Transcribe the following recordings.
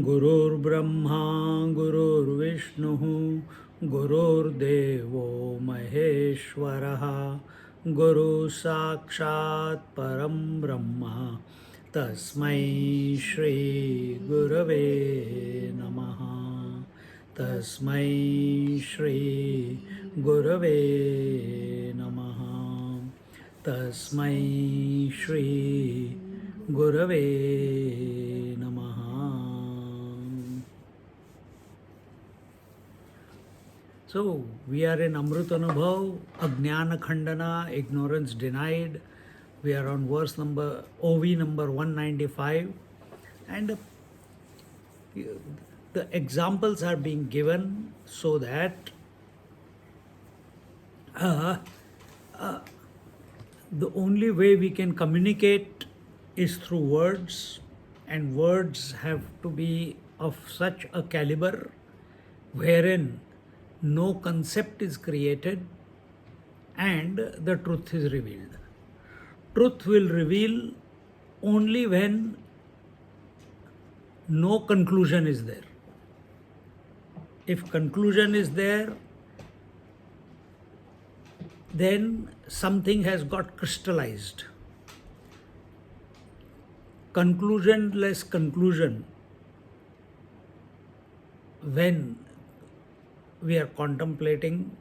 गुरुर्ब्रह्मा गुरुर्विष्णुः गुरुर्देवो महेश्वरः गुरु साक्षात् परं ब्रह्म तस्मै श्री गुरवे नमः तस्मै श्री गुरवे नमः तस्मै श्री गुरवे नमः. So, we are in Amrutanubhava, Ajnana Khandana, ignorance denied. We are on verse number, OV number 195. And the examples are being given so that the only way we can communicate is through words, and words have to be of such a caliber wherein no concept is created and the truth is revealed. Truth will reveal only when no conclusion is there. If conclusion is there, then something has got crystallized. Conclusionless conclusion, when we are contemplating,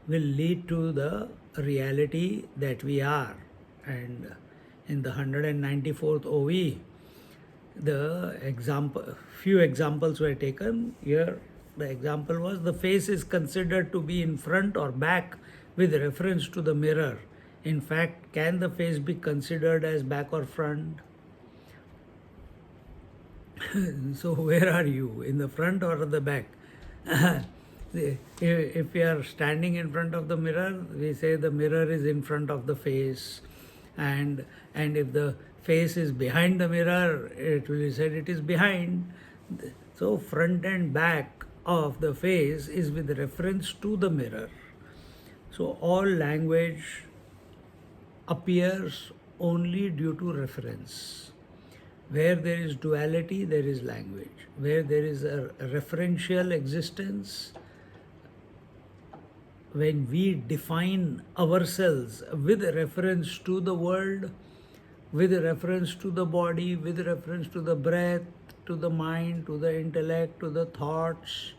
will lead to the reality that we are. And in the 194th OV, few examples were taken. Here the example was, the face is considered to be in front or back with reference to the mirror. In fact, can the face be considered as back or front? So where are you, in the front or at the back? If we are standing in front of the mirror, we say the mirror is in front of the face, and if the face is behind the mirror, it will be said it is behind. So front and back of the face is with reference to the mirror. So all language appears only due to reference. Where there is duality, there is language. Where there is a referential existence, when we define ourselves with reference to the world, with reference to the body, with reference to the breath, to the mind, to the intellect, to the thoughts,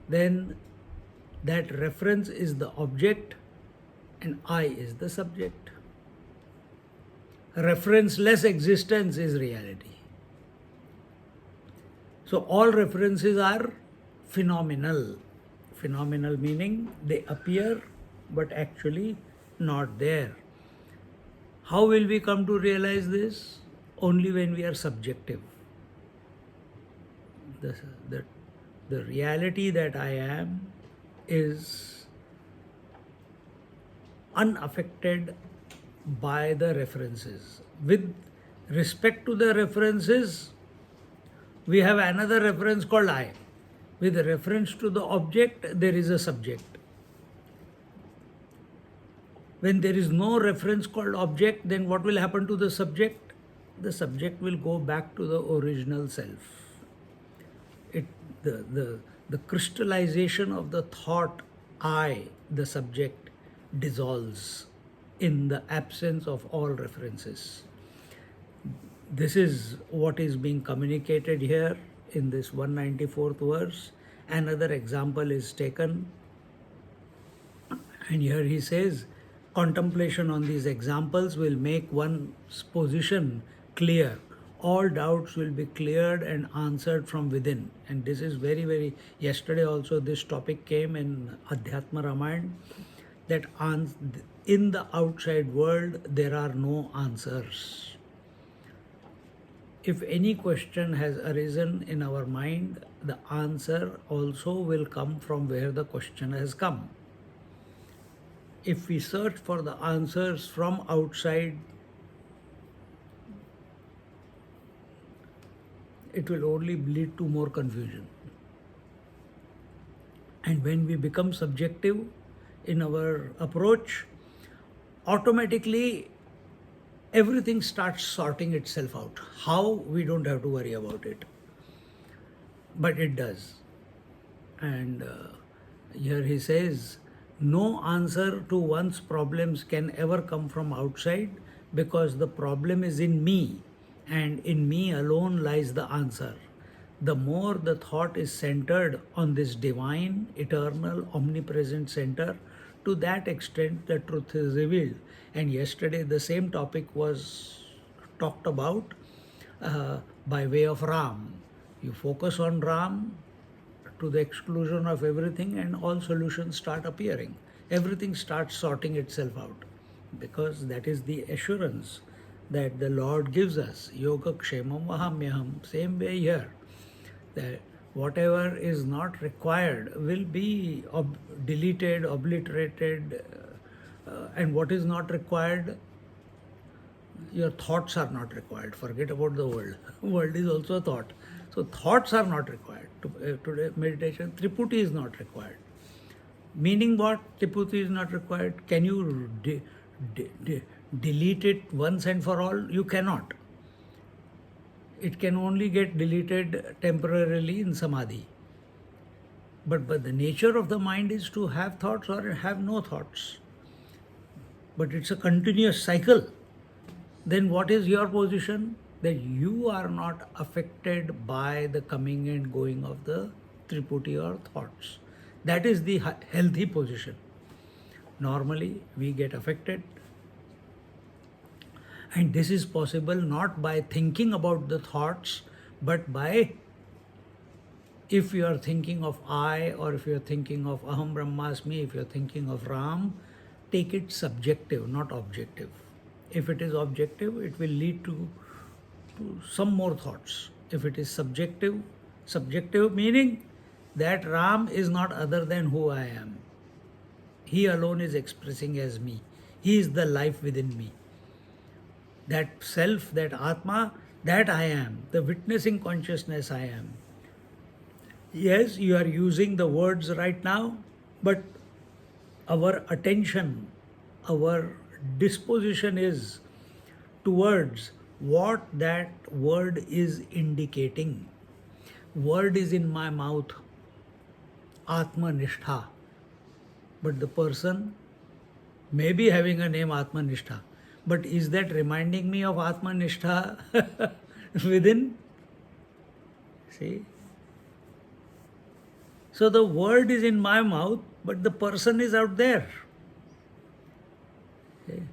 then that reference is the object and I is the subject. Referenceless existence is reality. So all references are phenomenal. Phenomenal meaning they appear but actually not there. How will we come to realize this? Only when we are subjective. The reality that I am is unaffected by the references. With respect to the references, we have another reference called I. With reference to the object, there is a subject. When there is no reference called object, then what will happen to the subject? The subject will go back to the original self. The crystallization of the thought I, the subject, dissolves in the absence of all references. This is what is being communicated here in this 194th verse. Another example is taken, and here he says, contemplation on these examples will make one's position clear. All doubts will be cleared and answered from within. And this is very, yesterday also this topic came in Adhyatma Ramayana, that in the outside world there are no answers. if any question has arisen in our mind, the answer also will come from where the question has come. If we search for the answers from outside, it will only lead to more confusion. And when we become subjective in our approach, automatically everything starts sorting itself out. How, we don't have to worry about it. But it does. And here he says, no answer to one's problems can ever come from outside, because the problem is in me, and in me alone lies the answer. The more the thought is centered on this divine, eternal, omnipresent center, to that extent the truth is revealed. And yesterday the same topic was talked about by way of Ram. You focus on Ram to the exclusion of everything, and all solutions start appearing. Everything starts sorting itself out, because that is the assurance that the Lord gives us. Yoga kshemam vahamyaham. Same way here, that whatever is not required will be deleted, obliterated, and what is not required, your thoughts are not required. Forget about the world. World is also a thought. So thoughts are not required. Today meditation, Triputi is not required. Meaning what? Triputi is not required. Can you delete it once and for all? You cannot. It can only get deleted temporarily in samadhi. But the nature of the mind is to have thoughts or have no thoughts. But it's a continuous cycle. Then what is your position? That you are not affected by the coming and going of the Triputi or thoughts. That is the healthy position. Normally we get affected. And this is possible not by thinking about the thoughts, but by, if you are thinking of I, or if you are thinking of Aham Brahmasmi, if you are thinking of Ram, take it subjective, not objective. If it is objective, it will lead to some more thoughts. If it is subjective, subjective meaning that Ram is not other than who I am. He alone is expressing as me. He is the life within me. That self, that Atma, that I am, the witnessing consciousness I am. Yes, you are using the words right now, but our attention, our disposition is towards what that word is indicating. Word is in my mouth, Atma Nishtha. But the person may be having a name Atma Nishtha. But is that reminding me of Atma Nishtha within? See? So the word is in my mouth, but the person is out there. Okay.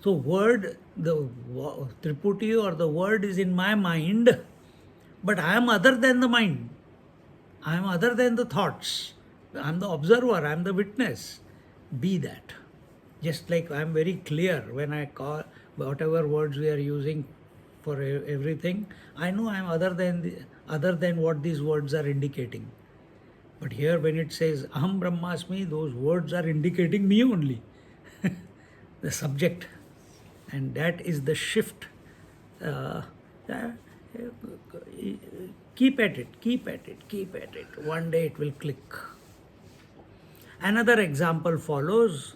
So word, the Triputi or the word is in my mind, but I am other than the mind. I am other than the thoughts. I am the observer, I am the witness. Be that. Just like I am very clear when I call whatever words we are using for everything, I know I am other than what these words are indicating. But here when it says Aham Brahmasmi, those words are indicating me only, the subject. And that is the shift. Keep at it, keep at it, keep at it. One day it will click. Another example follows.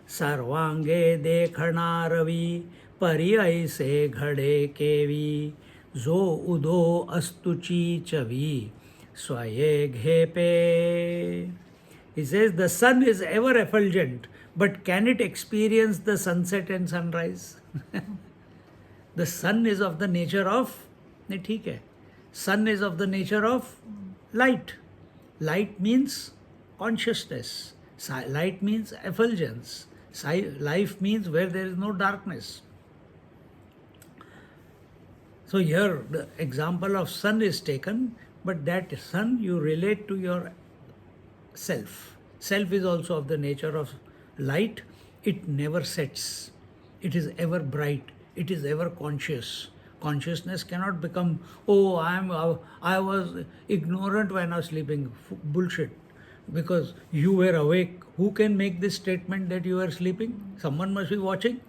Sarvange dekhana ravi pariyai se ghade kevi zo udo astuchi chavi swaye ghepe. He says the sun is ever effulgent, but can it experience the sunset and sunrise? The sun is of the nature of, theek hai. Sun is of the nature of light. Light means consciousness. Light means effulgence. Life means where there is no darkness. So here the example of sun is taken, but that sun you relate to your self. Self is also of the nature of light. It never sets. It is ever bright. It is ever conscious. Consciousness cannot become, oh, I was ignorant when I was sleeping. Bullshit. Because you were awake. Who can make this statement that you were sleeping? Someone must be watching.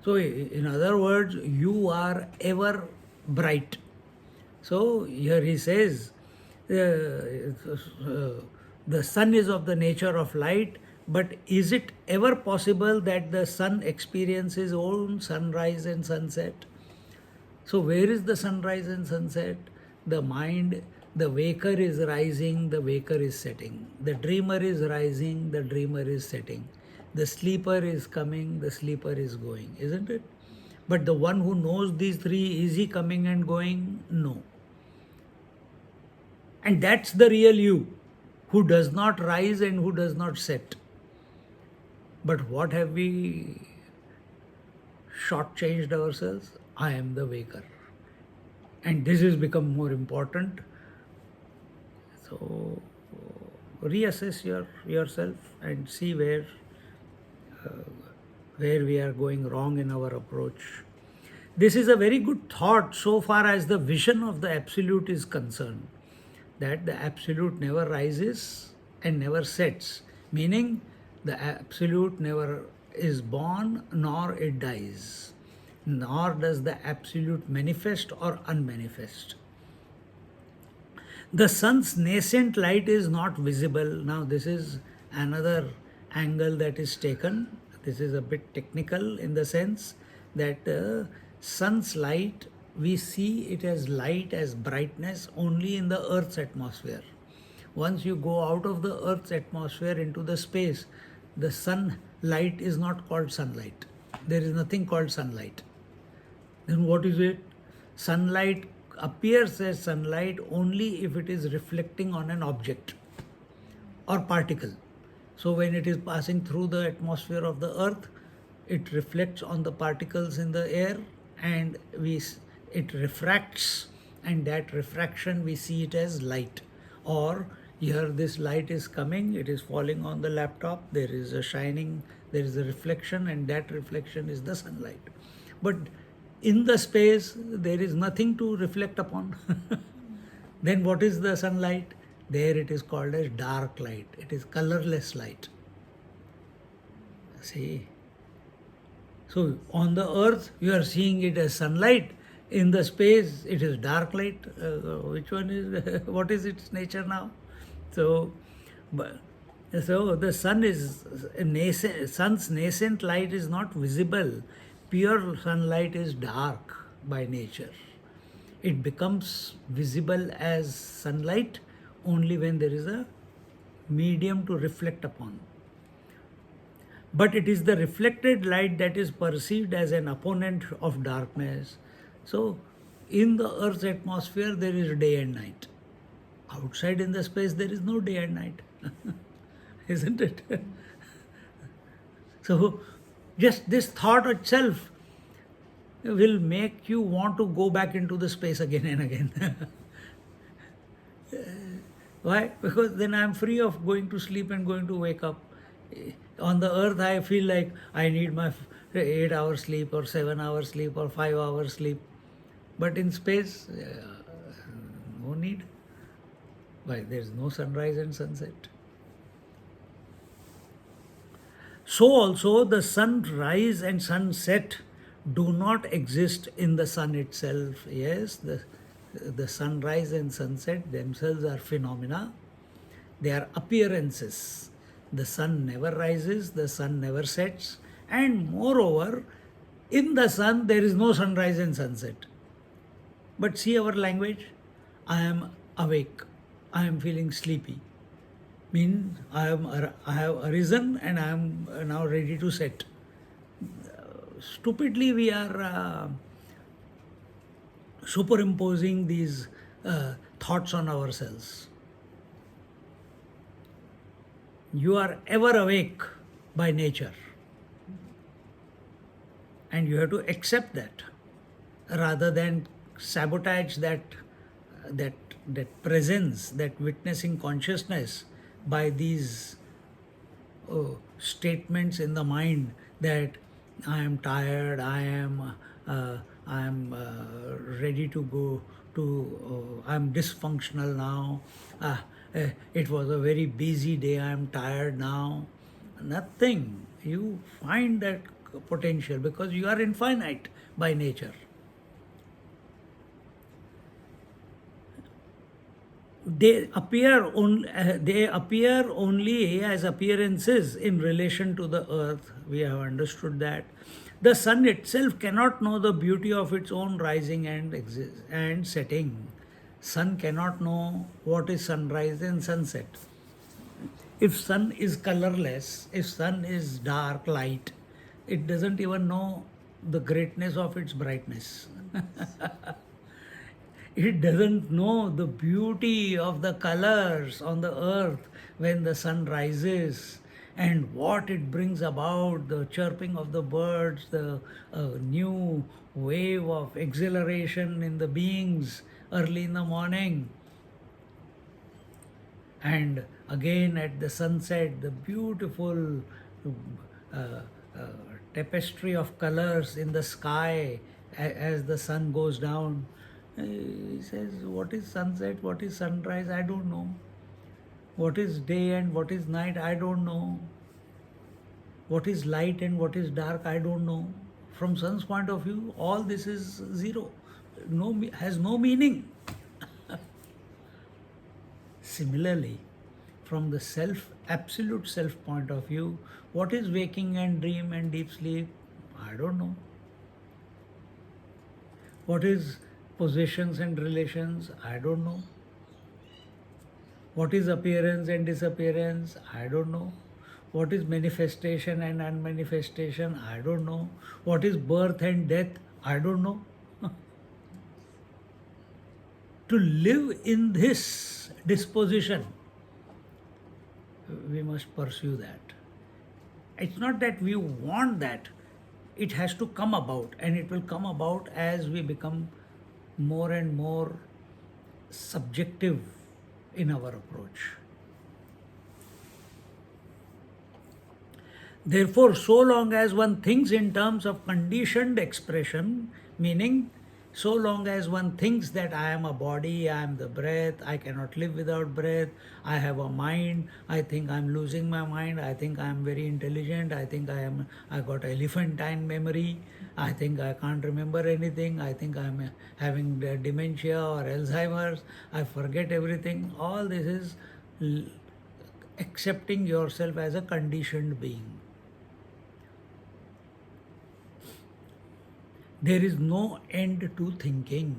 So, in other words, you are ever bright. So, here he says, the sun is of the nature of light, but is it ever possible that the sun experiences own sunrise and sunset? So, where is the sunrise and sunset? The mind, the waker is rising, the waker is setting. The dreamer is rising, the dreamer is setting. The sleeper is coming, the sleeper is going, isn't it? But the one who knows these three, is he coming and going? No. And that's the real you, who does not rise and who does not set. But what have we shortchanged ourselves? I am the waker. And this has become more important. So reassess yourself and see where we are going wrong in our approach. This is a very good thought so far as the vision of the Absolute is concerned, that the Absolute never rises and never sets, meaning the Absolute never is born nor it dies, nor does the Absolute manifest or unmanifest. The sun's nascent light is not visible. Now this is another angle that is taken. This is a bit technical in the sense that sun's light, we see it as light, as brightness only in the Earth's atmosphere. Once you go out of the Earth's atmosphere into the space, the sunlight is not called sunlight. There is nothing called sunlight. Then what is it? Sunlight appears as sunlight only if it is reflecting on an object or particle. So when it is passing through the atmosphere of the Earth, it reflects on the particles in the air and it refracts, and that refraction we see it as light. Or here this light is coming, it is falling on the laptop, there is a shining, there is a reflection, and that reflection is the sunlight. But in the space there is nothing to reflect upon. Then what is the sunlight? There it is called as dark light. It is colorless light. See? So on the Earth you are seeing it as sunlight. In the space it is dark light. Which one is, what is its nature now? So the sun's nascent light is not visible. Pure sunlight is dark by nature. It becomes visible as sunlight only when there is a medium to reflect upon. But it is the reflected light that is perceived as an opponent of darkness. So in the Earth's atmosphere there is day and night. Outside in the space there is no day and night. Isn't it? So just this thought itself will make you want to go back into the space again and again. Why? Because then I am free of going to sleep and going to wake up. On the Earth I feel like I need my 8 hours sleep or 7 hours sleep or 5 hours sleep. But in space, no need. Why? There is no sunrise and sunset. So also the sunrise and sunset do not exist in the sun itself. Yes, the sunrise and sunset themselves are phenomena. They are appearances. The sun never rises, the sun never sets, and moreover, in the sun there is no sunrise and sunset. But see our language. I am awake. I am feeling sleepy. Means I have arisen and I am now ready to set. Stupidly we are superimposing these thoughts on ourselves. You are ever awake by nature, and you have to accept that rather than sabotage that presence, that witnessing consciousness by these statements in the mind that I am tired, I am ready to go to, I'm dysfunctional now, it was a very busy day, I'm tired now. Nothing. You find that potential because you are infinite by nature. They appear only as appearances in relation to the earth. We have understood that the sun itself cannot know the beauty of its own rising and setting. Sun cannot know what is sunrise and sunset. If sun is colorless, if sun is dark light, it doesn't even know the greatness of its brightness. It doesn't know the beauty of the colors on the earth when the sun rises and what it brings about, the chirping of the birds, the new wave of exhilaration in the beings early in the morning. And again at the sunset, the beautiful uh, uh, tapestry of colors in the sky as the sun goes down. He says, what is sunset, what is sunrise, I don't know. What is day and what is night, I don't know. What is light and what is dark, I don't know. From sun's point of view, all this is zero, has no meaning. Similarly, from the self, absolute self point of view, what is waking and dream and deep sleep, I don't know. What is possessions and relations, I don't know. What is appearance and disappearance, I don't know. What is manifestation and unmanifestation, I don't know. What is birth and death, I don't know. To live in this disposition, we must pursue that. It's not that we want that, it has to come about, and it will come about as we become more and more subjective in our approach. Therefore, so long as one thinks in terms of conditioned expression, meaning so long as one thinks that I am a body, I am the breath, I cannot live without breath, I have a mind, I think I am losing my mind, I think I am very intelligent, I think I got elephantine memory, I think I can't remember anything, I think I am having dementia or Alzheimer's, I forget everything. All this is accepting yourself as a conditioned being. There is no end to thinking.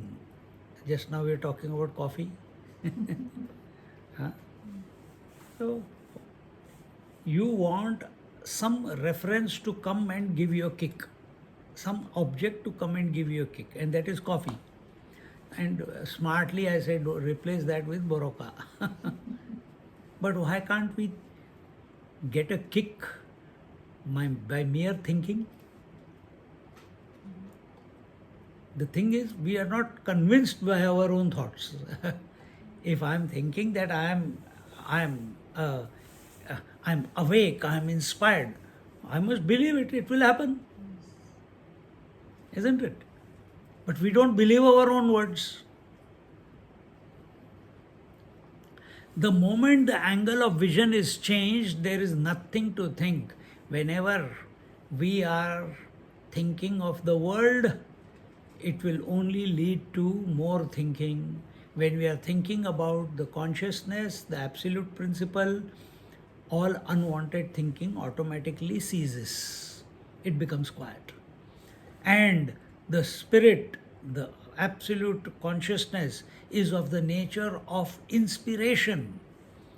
Just now we are talking about coffee. Huh? So, you want some reference to come and give you a kick, some object to come and give you a kick, and that is coffee. And smartly I said, replace that with Boroka. But why can't we get a kick by mere thinking? The thing is, we are not convinced by our own thoughts. If I am thinking that I'm awake, I am inspired, I must believe it. It will happen, isn't it? But we don't believe our own words. The moment the angle of vision is changed, there is nothing to think. Whenever we are thinking of the world, it will only lead to more thinking. When we are thinking about the consciousness, the absolute principle, all unwanted thinking automatically ceases. It becomes quiet. And the spirit, the absolute consciousness, is of the nature of inspiration.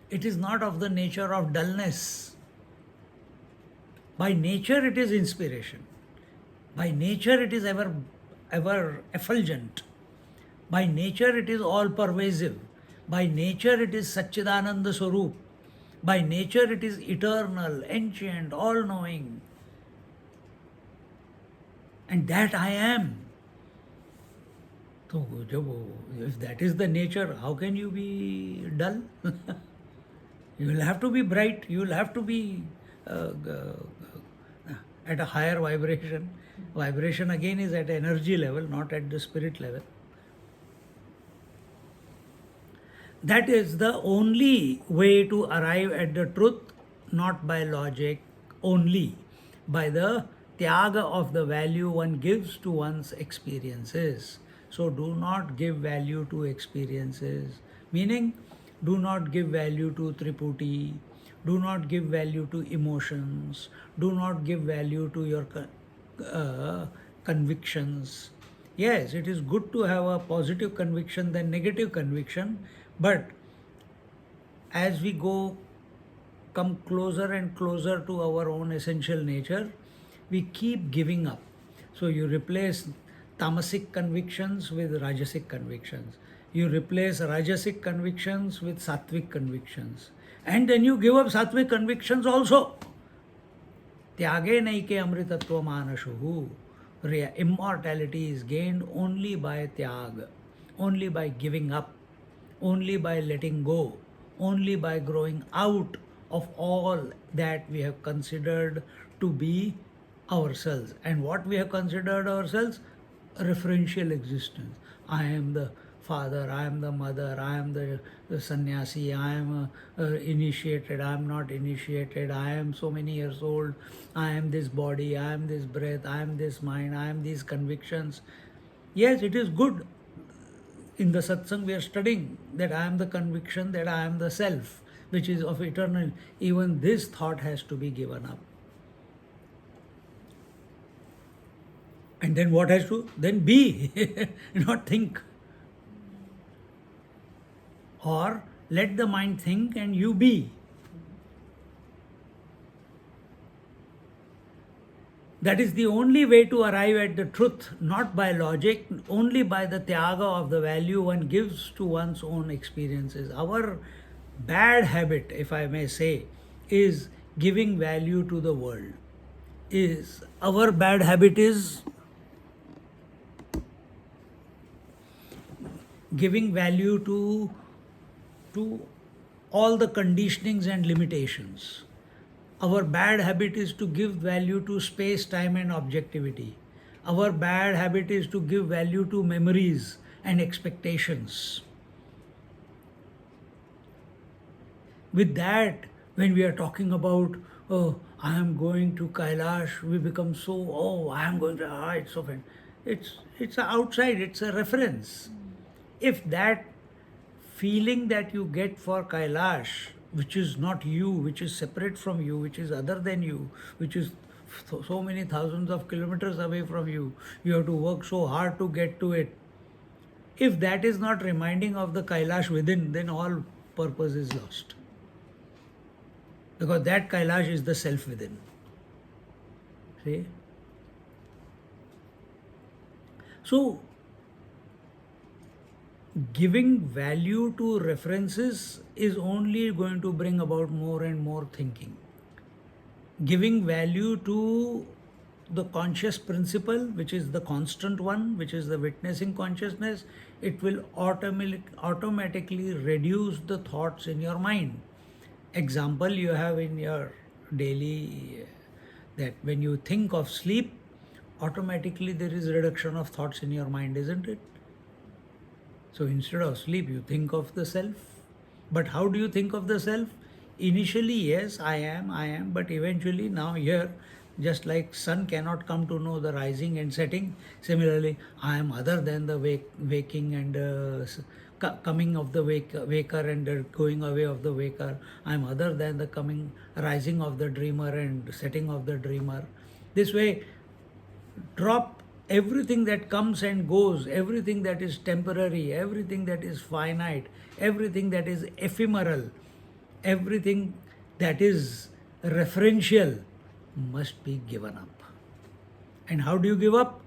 It is not of the nature of dullness. By nature, it is inspiration. By nature, it is ever effulgent. By nature, it is all pervasive. By nature, it is Satchidananda Swarup. By nature, it is eternal, ancient, all knowing. And that I am. So, if that is the nature, how can you be dull? You will have to be bright, you will have to be at a higher vibration. Vibration again is at energy level, not at the spirit level. That is the only way to arrive at the truth, not by logic only, by the tyaga of the value one gives to one's experiences. So do not give value to experiences, meaning do not give value to Triputi, do not give value to emotions, do not give value to your convictions. Yes, it is good to have a positive conviction than negative conviction, but as we come closer and closer to our own essential nature, we keep giving up. So you replace tamasic convictions with rajasic convictions. You replace rajasic convictions with sattvic convictions. And then you give up sattvic convictions also. Tyage naike amritatva manashuhu. Immortality is gained only by tyag, only by giving up, only by letting go, only by growing out of all that we have considered to be ourselves. And what we have considered ourselves? Referential existence. I am the father, I am the mother, I am the sannyasi, I am initiated, I am not initiated, I am so many years old, I am this body, I am this breath, I am this mind, I am these convictions. Yes, it is good. In the satsang we are studying that I am the conviction, that I am the self, which is of eternal. Even this thought has to be given up. And then what has to? Then be, not think. Or let the mind think and you be. That is the only way to arrive at the truth, not by logic, only by the tyaga of the value one gives to one's own experiences. Our bad habit, if I may say, is giving value to the world. Our bad habit is giving value to all the conditionings and limitations. Our bad habit is to give value to space, time, and objectivity. Our bad habit is to give value to memories and expectations. With that, when we are talking about, oh, I am going to Kailash, we become so, oh, I am going to, it's so fun. It's outside, it's a reference. If that feeling that you get for Kailash, which is not you, which is separate from you, which is other than you, which is so many thousands of kilometers away from you, you have to work so hard to get to it. If that is not reminding of the Kailash within, then all purpose is lost. Because that Kailash is the self within. See? So, giving value to references is only going to bring about more and more thinking. Giving value to the conscious principle, which is the constant one, which is the witnessing consciousness, it will automatically reduce the thoughts in your mind. Example you have in your daily, that when you think of sleep, automatically there is reduction of thoughts in your mind, isn't it? So instead of sleep, you think of the self. But how do you think of the self? Initially, yes, I am, but eventually now here, just like sun cannot come to know the rising and setting, similarly, I am other than the waking and coming of the waker and going away of the waker. I am other than the rising of the dreamer and setting of the dreamer. This way, drop everything that comes and goes, everything that is temporary, everything that is finite, everything that is ephemeral, everything that is referential must be given up. And how do you give up?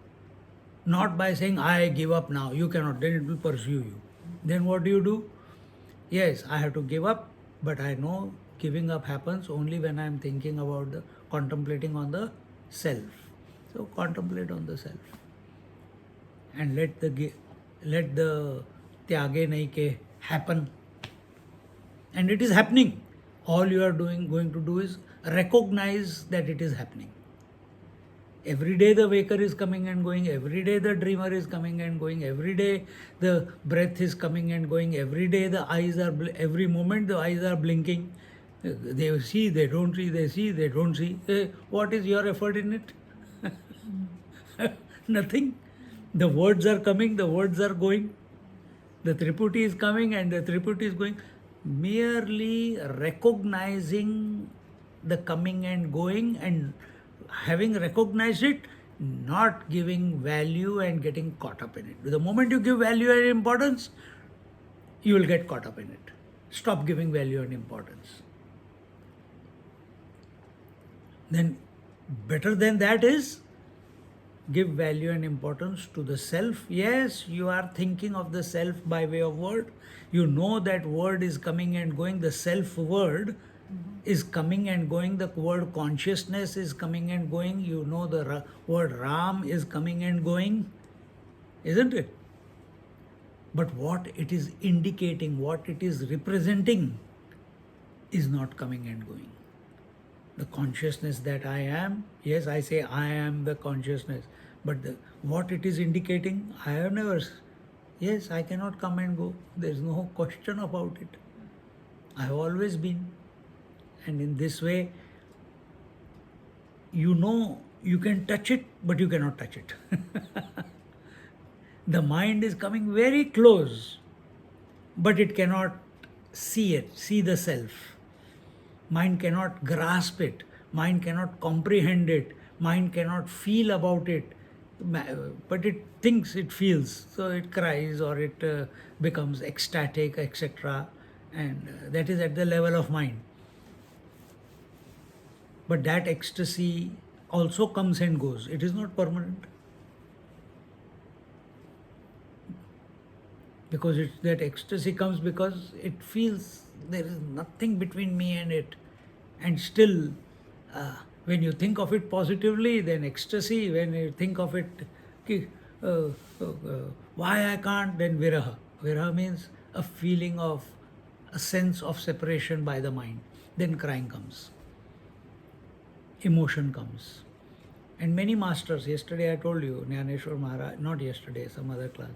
Not by saying, I give up now. You cannot, then it will pursue you. Then what do? Yes, I have to give up, but I know giving up happens only when I am thinking about contemplating on the self. So contemplate on the self and let the tyage naike happen. And it is happening. All you are going to do is recognize that it is happening. Every day the waker is coming and going, every day the dreamer is coming and going, every day the breath is coming and going, every day the eyes are, every moment the eyes are blinking. They see, they don't see, they see, they don't see. What is your effort in it? Nothing. The words are coming, the words are going. The Triputi is coming and the Triputi is going. Merely recognizing the coming and going, and having recognized it, not giving value and getting caught up in it. The moment you give value and importance, you will get caught up in it. Stop giving value and importance. Then better than that is give value and importance to the self. Yes, you are thinking of the self by way of word. You know that word is coming and going. The self word is coming and going. The word consciousness is coming and going. You know the word Ram is coming and going. Isn't it? But what it is indicating, what it is representing, is not coming and going. The consciousness that I am, yes, I say I am the consciousness, but what it is indicating, I have never, yes, I cannot come and go. There is no question about it. I have always been. And in this way, you know you can touch it, but you cannot touch it. The mind is coming very close, but it cannot see it, see the self. Mind cannot grasp it, mind cannot comprehend it, mind cannot feel about it, but it thinks it feels, so it cries or it becomes ecstatic, etc. And that is at the level of mind. But that ecstasy also comes and goes, it is not permanent. Because that ecstasy comes because it feels there is nothing between me and it. And still, when you think of it positively, then ecstasy. When you think of it, why I can't, then viraha. Viraha means a feeling of, a sense of separation by the mind. Then crying comes. Emotion comes. And many masters, yesterday I told you, Jnaneshwar Maharaj, not yesterday, some other class,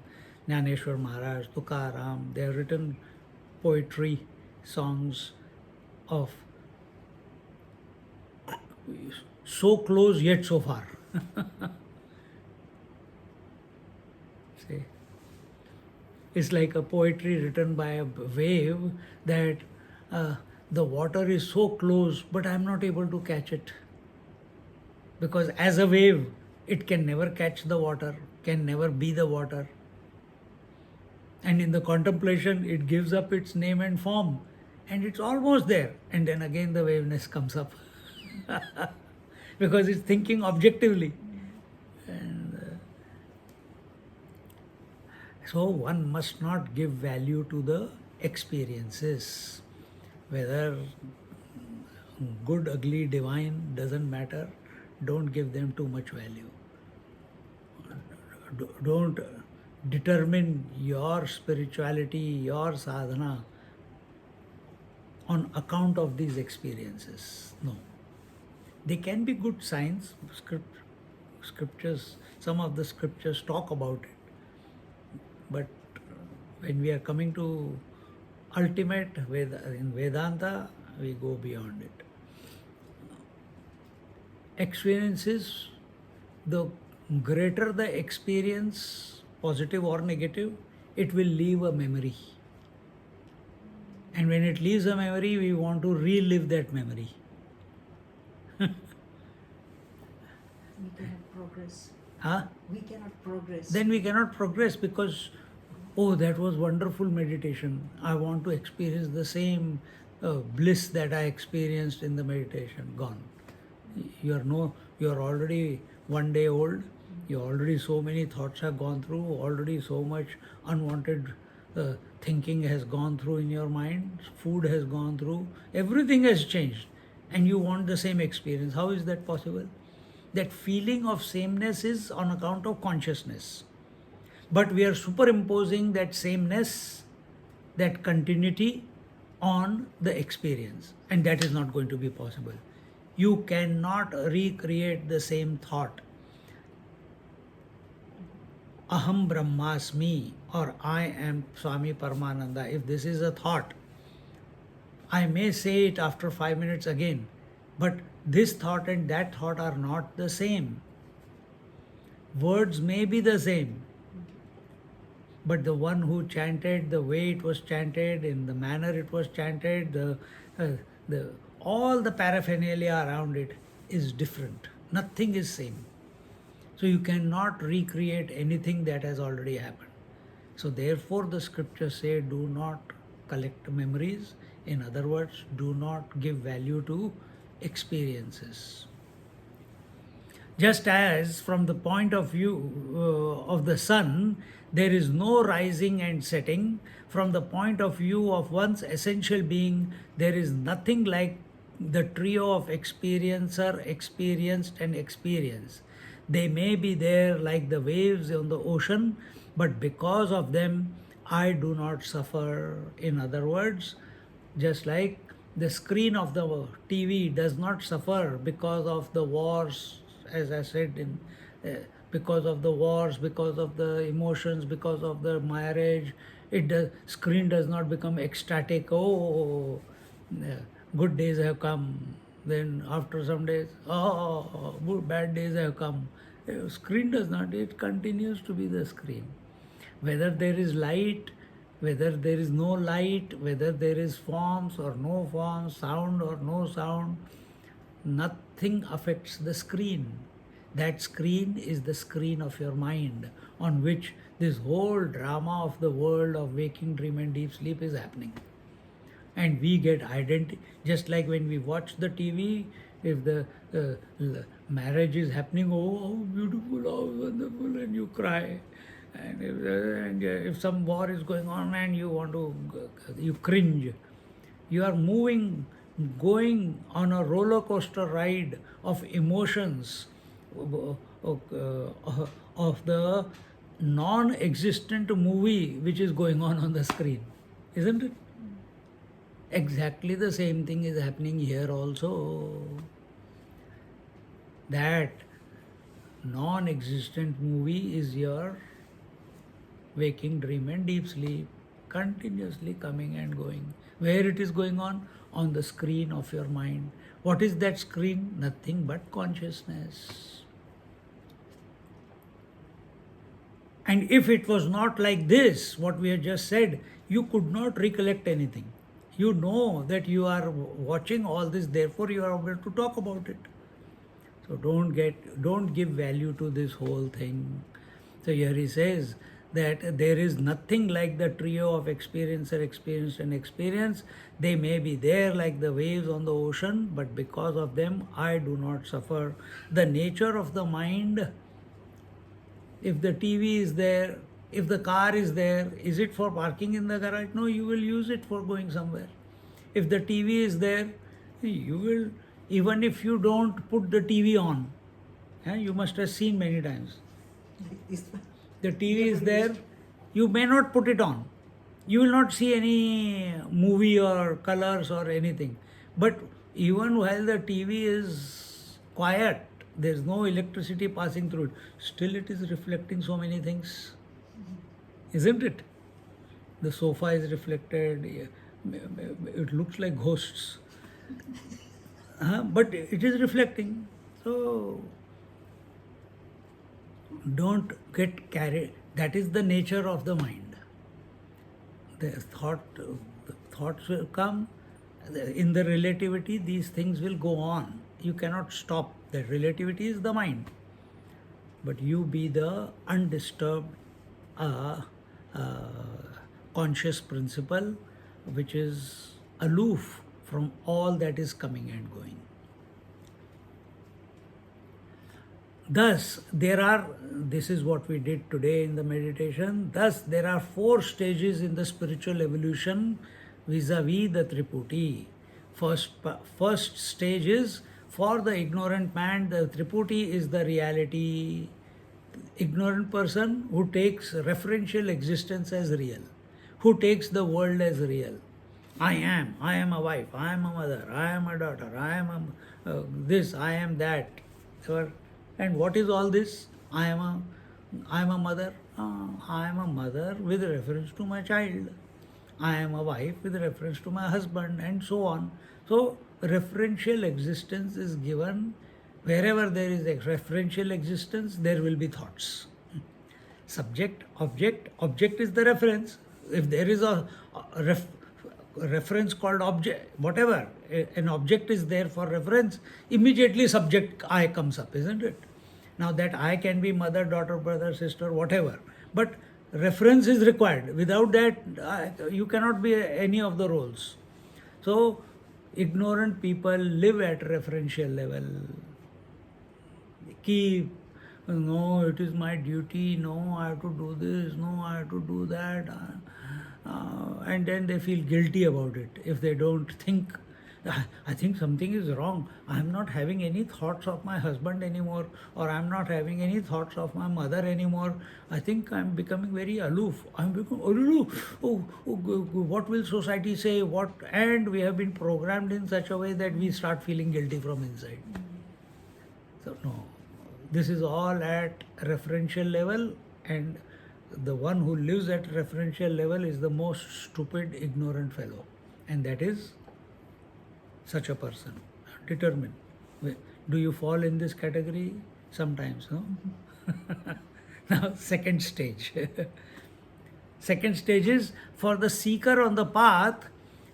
Jnaneshwar Maharaj, Tukaram, they have written poetry, songs of so close yet so far. See, it's like a poetry written by a wave that the water is so close, but I am not able to catch it. Because as a wave, it can never catch the water, can never be the water. And in the contemplation, it gives up its name and form, and it's almost there. And then again the waveness comes up. Because it's thinking objectively. And so one must not give value to the experiences. Whether good, ugly, divine, doesn't matter. Don't give them too much value. Don't determine your spirituality, your sadhana on account of these experiences. No. They can be good signs. Scriptures, some of the scriptures talk about it. But when we are coming to ultimate in Vedanta, we go beyond it. Experiences, the greater the experience, positive or negative, it will leave a memory. And when it leaves a memory, we want to relive that memory. We cannot progress. Huh? We cannot progress. Then we cannot progress because, oh, that was wonderful meditation. I want to experience the same bliss that I experienced in the meditation. Gone. You are already 1 day old. You already, so many thoughts have gone through. Already so much unwanted thinking has gone through in your mind. Food has gone through. Everything has changed, and you want the same experience. How is that possible? That feeling of sameness is on account of consciousness. But we are superimposing that sameness, that continuity on the experience. And that is not going to be possible. You cannot recreate the same thought. Aham Brahmasmi or I am Swami Paramananda, if this is a thought, I may say it after 5 minutes again, but this thought and that thought are not the same. Words may be the same, but the one who chanted, the way it was chanted, in the manner it was chanted, the all the paraphernalia around it is different. Nothing is same. So you cannot recreate anything that has already happened. So therefore the scriptures say, do not collect memories. In other words, do not give value to experiences. Just as from the point of view of the sun, there is no rising and setting, from the point of view of one's essential being, there is nothing like the trio of experiencer, experienced, and experience. They may be there like the waves on the ocean, but because of them, I do not suffer. In other words, just like the screen of the TV does not suffer because of the wars, as I said, because of the wars, because of the emotions, because of the marriage, screen does not become ecstatic. Oh, good days have come. Then after some days, oh, bad days have come. Screen does not. It continues to be the screen. Whether there is light, whether there is no light, whether there is forms or no forms, sound or no sound, nothing affects the screen. That screen is the screen of your mind on which this whole drama of the world of waking, dream, and deep sleep is happening. And we get just like when we watch the TV, if the marriage is happening, oh, how beautiful, how wonderful, and you cry. And if some war is going on and you cringe. You are going on a roller coaster ride of emotions of the non-existent movie which is going on the screen, isn't it? Exactly the same thing is happening here also. That non-existent movie is your waking, dream, and deep sleep, continuously coming and going. Where it is going on? On the screen of your mind. What is that screen? Nothing but consciousness. And if it was not like this, what we have just said, you could not recollect anything. You know that you are watching all this, therefore you are able to talk about it. So don't give value to this whole thing. So here he says that there is nothing like the trio of experiencer, experienced, and experience. They may be there like the waves on the ocean, but because of them, I do not suffer. The nature of the mind, if the TV is there, if the car is there, is it for parking in the garage? No, you will use it for going somewhere. If the TV is there, you will, even if you don't put the TV on, you must have seen many times. Like this one. The TV is there, you may not put it on. You will not see any movie or colors or anything. But even while the TV is quiet, there is no electricity passing through it, still it is reflecting so many things. Isn't it? The sofa is reflected, it looks like ghosts. But it is reflecting. So don't get carried. That is the nature of the mind. The thoughts will come. In the relativity, these things will go on. You cannot stop. The relativity is the mind. But you be the undisturbed conscious principle which is aloof from all that is coming and going. Thus, this is what we did today in the meditation. Thus, there are 4 stages in the spiritual evolution vis-a-vis the Triputi. First stage is, for the ignorant man, the Triputi is the reality. Ignorant person who takes referential existence as real, who takes the world as real. I am a wife, I am a mother, I am a daughter, I am this, I am that. And what is all this? I am a mother, I am a mother with reference to my child. I am a wife with reference to my husband, and so on. So, referential existence is given. Wherever there is a referential existence, there will be thoughts. Subject, object is the reference. If there is a reference called object, whatever, an object is there for reference, immediately subject I comes up, isn't it? Now that I can be mother, daughter, brother, sister, whatever. But reference is required. Without that, you cannot be any of the roles. So, ignorant people live at referential level. Keep, no, it is my duty, no, I have to do this, no, I have to do that. And then they feel guilty about it if they don't think. I think something is wrong. I am not having any thoughts of my husband anymore, or I am not having any thoughts of my mother anymore. I think I am becoming very aloof. I am becoming aloof. What will society say? What? And we have been programmed in such a way that we start feeling guilty from inside. So no, this is all at referential level, and the one who lives at referential level is the most stupid, ignorant fellow, and that is such a person. Determine. Do you fall in this category? Sometimes, no? Now, second stage. Second stage is for the seeker on the path,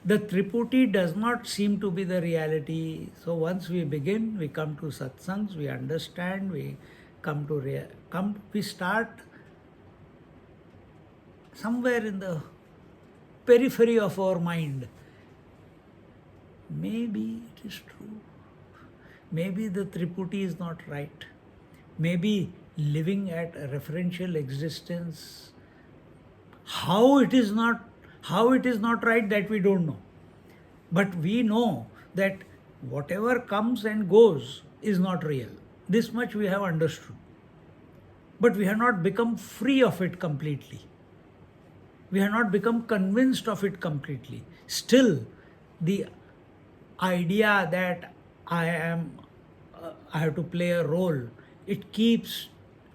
the Triputi does not seem to be the reality. So once we begin, we come to satsangs, we understand, we come to we start somewhere in the periphery of our mind. Maybe it is true. Maybe the Triputi is not right. Maybe living at a referential existence, how it is not right, that we don't know. But we know that whatever comes and goes is not real. This much we have understood. But we have not become free of it completely. We have not become convinced of it completely. Still, the idea that I have to play a role, it keeps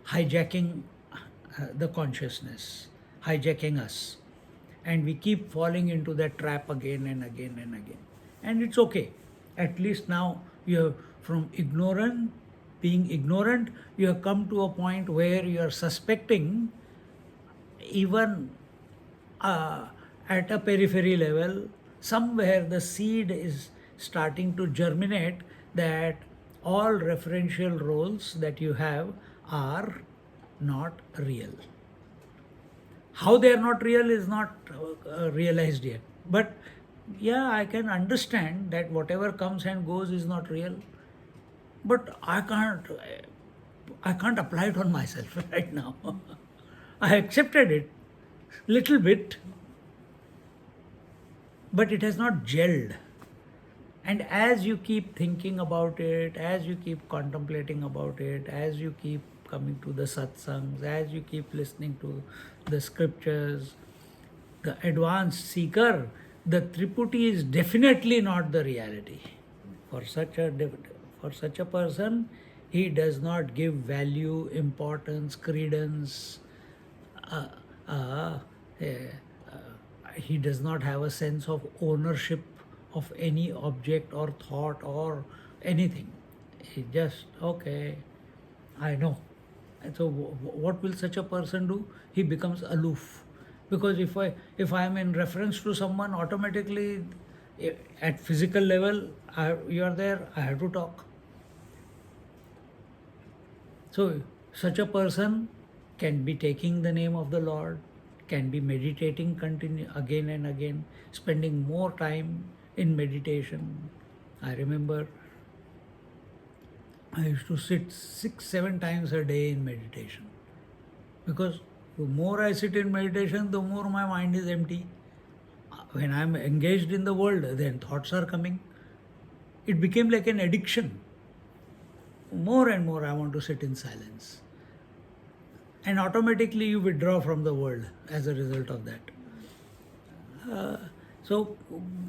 hijacking the consciousness, hijacking us. And we keep falling into that trap again and again and again. And it's okay. At least now you have, from being ignorant, you have come to a point where you are suspecting, even at a periphery level, somewhere the seed is starting to germinate that all referential roles that you have are not real. How they are not real is not realized yet. But yeah, I can understand that whatever comes and goes is not real. But I can't apply it on myself right now. I accepted it little bit, but it has not gelled. And as you keep thinking about it, as you keep contemplating about it, as you keep coming to the satsangs, as you keep listening to the scriptures, the advanced seeker, the Triputi is definitely not the reality. For such a person, he does not give value, importance, credence. He does not have a sense of ownership of any object or thought or anything. He just, okay, I know. And so what will such a person do? He becomes aloof. Because if I am in reference to someone, automatically at physical level, you are there, I have to talk. So such a person can be taking the name of the Lord, can be meditating again and again, spending more time in meditation. I remember I used to sit 6-7 times a day in meditation, because the more I sit in meditation, the more my mind is empty. When I am engaged in the world, then thoughts are coming. It became like an addiction. More and more I want to sit in silence. And automatically you withdraw from the world as a result of that. So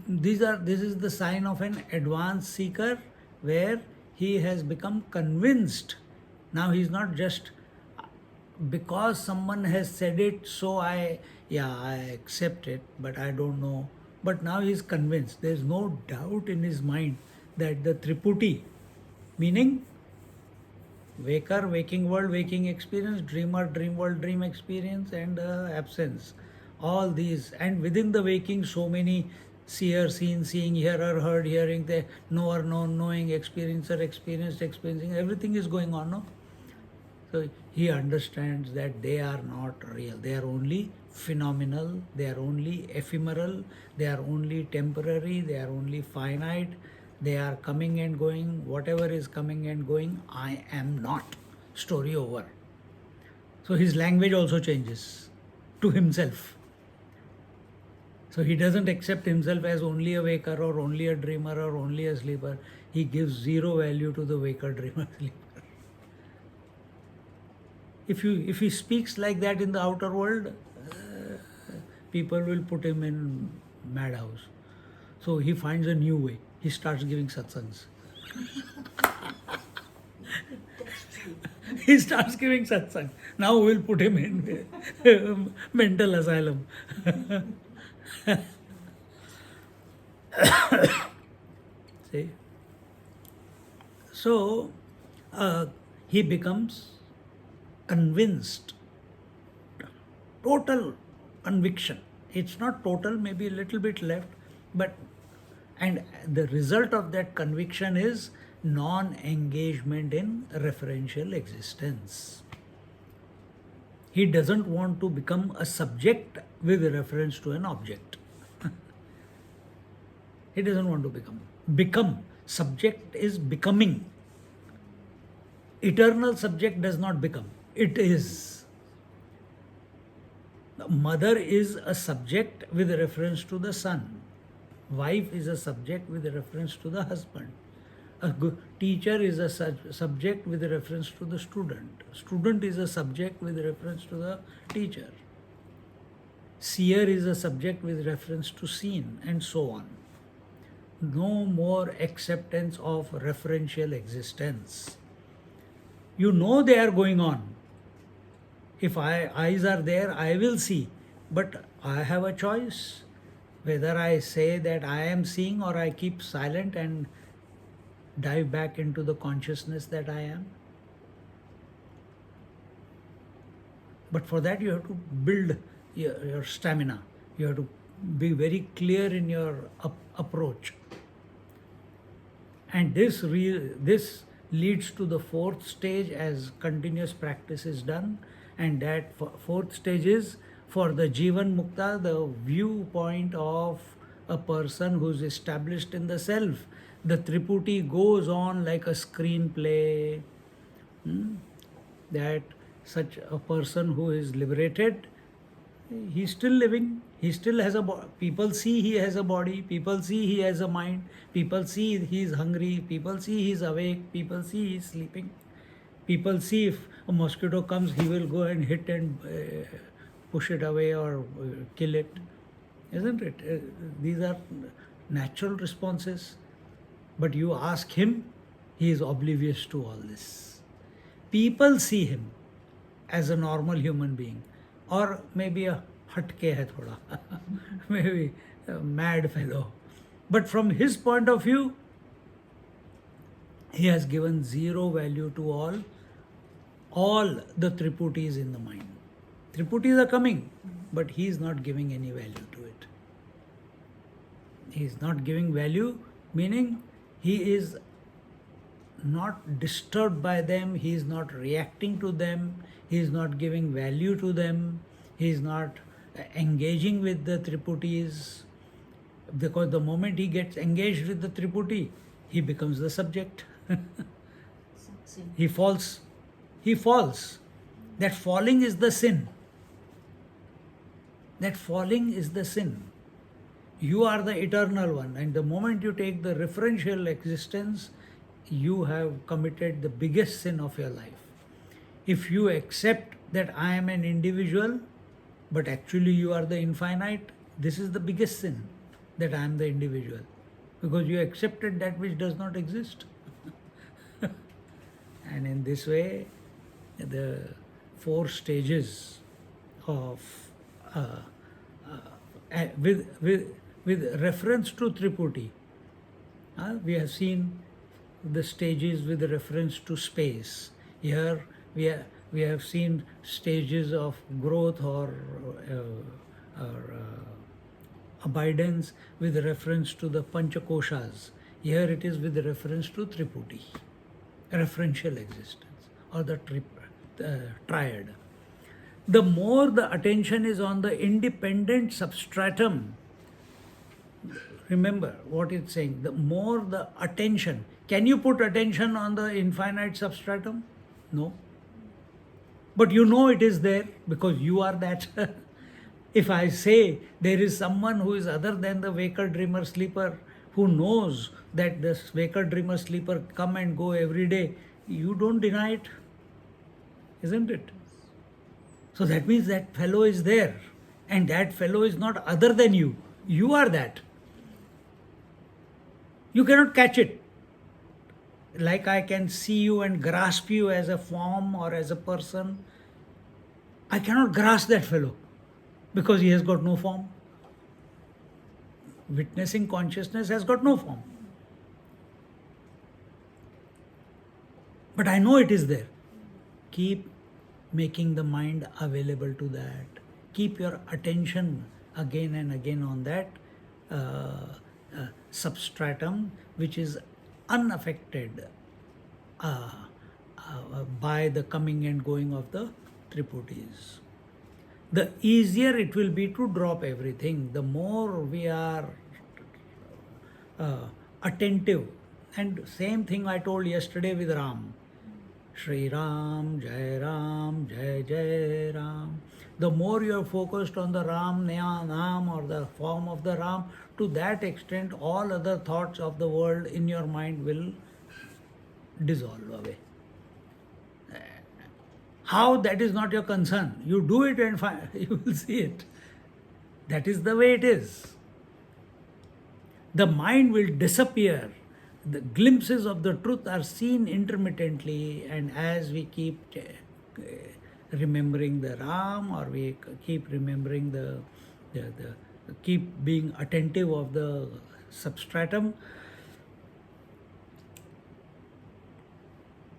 this is the sign of an advanced seeker, where he has become convinced. Now he is not just because someone has said it, so I accept it, but I don't know. But now he is convinced. There is no doubt in his mind that the Triputi, meaning waker, waking world, waking experience, dreamer, dream world, dream experience, and absence. All these, and within the waking, so many seer, seen, seeing, hearer, heard, hearing, the knower, known, knowing, experiencer, experienced, experiencing, everything is going on, no? So he understands that they are not real. They are only phenomenal, they are only ephemeral, they are only temporary, they are only finite, they are coming and going. Whatever is coming and going, I am not. Story over. So his language also changes to himself. So he doesn't accept himself as only a waker or only a dreamer or only a sleeper. He gives zero value to the waker, dreamer, sleeper. If he speaks like that in the outer world, people will put him in madhouse. So he finds a new way. He starts giving satsangs. That's true. He starts giving satsang. Now we'll put him in mental asylum. See? So he becomes convinced, total conviction. It's not total, maybe a little bit left, but and the result of that conviction is non-engagement in referential existence. He doesn't want to become a subject with reference to an object. He doesn't want to become. Subject is becoming. Eternal subject does not become. It is. The mother is a subject with reference to the son. Wife is a subject with reference to the husband. A good teacher is a subject with reference to the student. Student is a subject with reference to the teacher. Seer is a subject with reference to seen, and so on. No more acceptance of referential existence. You know they are going on. If eyes are there, I will see. But I have a choice. Whether I say that I am seeing or I keep silent and dive back into the consciousness that I am. But for that you have to build your stamina. You have to be very clear in your approach. And this leads to the fourth stage as continuous practice is done. And that fourth stage is for the Jivan Mukta, the viewpoint of a person who is established in the self. The Triputi goes on like a screenplay. That such a person who is liberated, he's still living, he still has a body. People see he has a body, people see he has a mind, people see he is hungry, people see he is awake, people see he is sleeping. People see if a mosquito comes, he will go and hit and push it away or kill it. Isn't it? These are natural responses. But you ask him, he is oblivious to all this. People see him as a normal human being, or maybe a hatke hai thoda, maybe a mad fellow. But from his point of view, he has given zero value to all the Triputis in the mind. Triputis are coming, but he is not giving any value to it. He is not giving value, meaning he is not disturbed by them, he is not reacting to them, he is not giving value to them, he is not engaging with the Triputis. Because the moment he gets engaged with the Triputi, he becomes the subject. He falls. He falls. That falling is the sin. That falling is the sin. You are the eternal one, and the moment you take the referential existence, you have committed the biggest sin of your life. If you accept that I am an individual, but actually you are the infinite, this is the biggest sin, that I am the individual. Because you accepted that which does not exist. And in this way, the 4 stages of with reference to Tripurti. We have seen the stages with reference to space. Here we have seen stages of growth or abidance with reference to the Panchakoshas. Here it is with reference to Tripurti, referential existence, or the triad. The more the attention is on the independent substratum, remember what it's saying, the more the attention. Can you put attention on the infinite substratum? No. But you know it is there because you are that. If I say there is someone who is other than the waker, dreamer, sleeper, who knows that this waker, dreamer, sleeper come and go every day, you don't deny it, isn't it? So that means that fellow is there, and that fellow is not other than you. You are that. You cannot catch it. Like I can see you and grasp you as a form or as a person, I cannot grasp that fellow because he has got no form. Witnessing consciousness has got no form. But I know it is there. Keep making the mind available to that. Keep your attention again and again on that substratum which is unaffected by the coming and going of the Tripurtis. The easier it will be to drop everything. The more we are attentive. And same thing I told yesterday with Ram. Shri Ram, Jai Jai Ram. The more you are focused on the Ram, Naam or the form of the Ram, to that extent all other thoughts of the world in your mind will dissolve away. How, that is not your concern. You do it and you will see it. That is the way it is. The mind will disappear. The glimpses of the truth are seen intermittently, and as we keep remembering the Ram, or we keep remembering the keep being attentive of the substratum,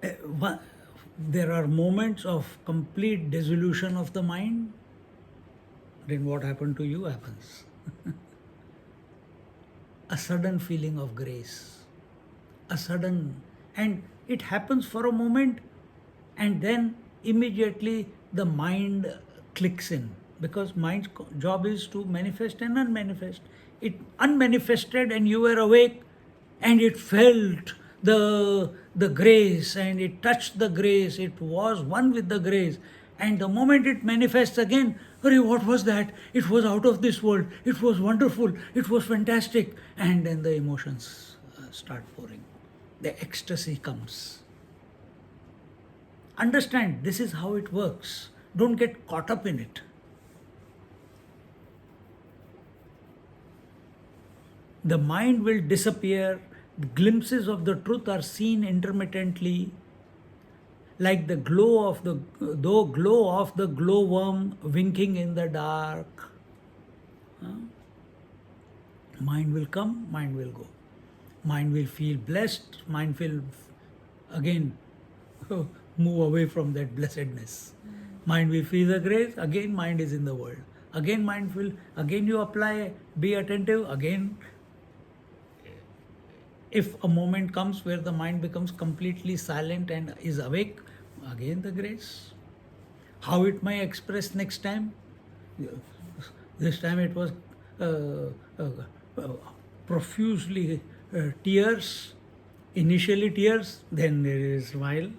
there are moments of complete dissolution of the mind. Then what happened to you happens. A sudden feeling of grace. And it happens for a moment, and then immediately the mind clicks in, because mind's job is to manifest and unmanifest. It unmanifested and you were awake, and it felt the grace, and it touched the grace, it was one with the grace, and the moment it manifests again, what was that? It was out of this world, it was wonderful, it was fantastic, and then the emotions start pouring. The ecstasy comes. Understand, this is how it works. Don't get caught up in it. The mind will disappear. Glimpses of the truth are seen intermittently, like the glow of the glowworm winking in the dark. Mind will come, mind will go. Mind will feel blessed, mind will again move away from that blessedness. Mind will feel the grace, again mind is in the world. Again mind will, again you apply, be attentive, again if a moment comes where the mind becomes completely silent and is awake, again the grace. How it may express next time? This time it was profusely tears, initially tears, then there is smile.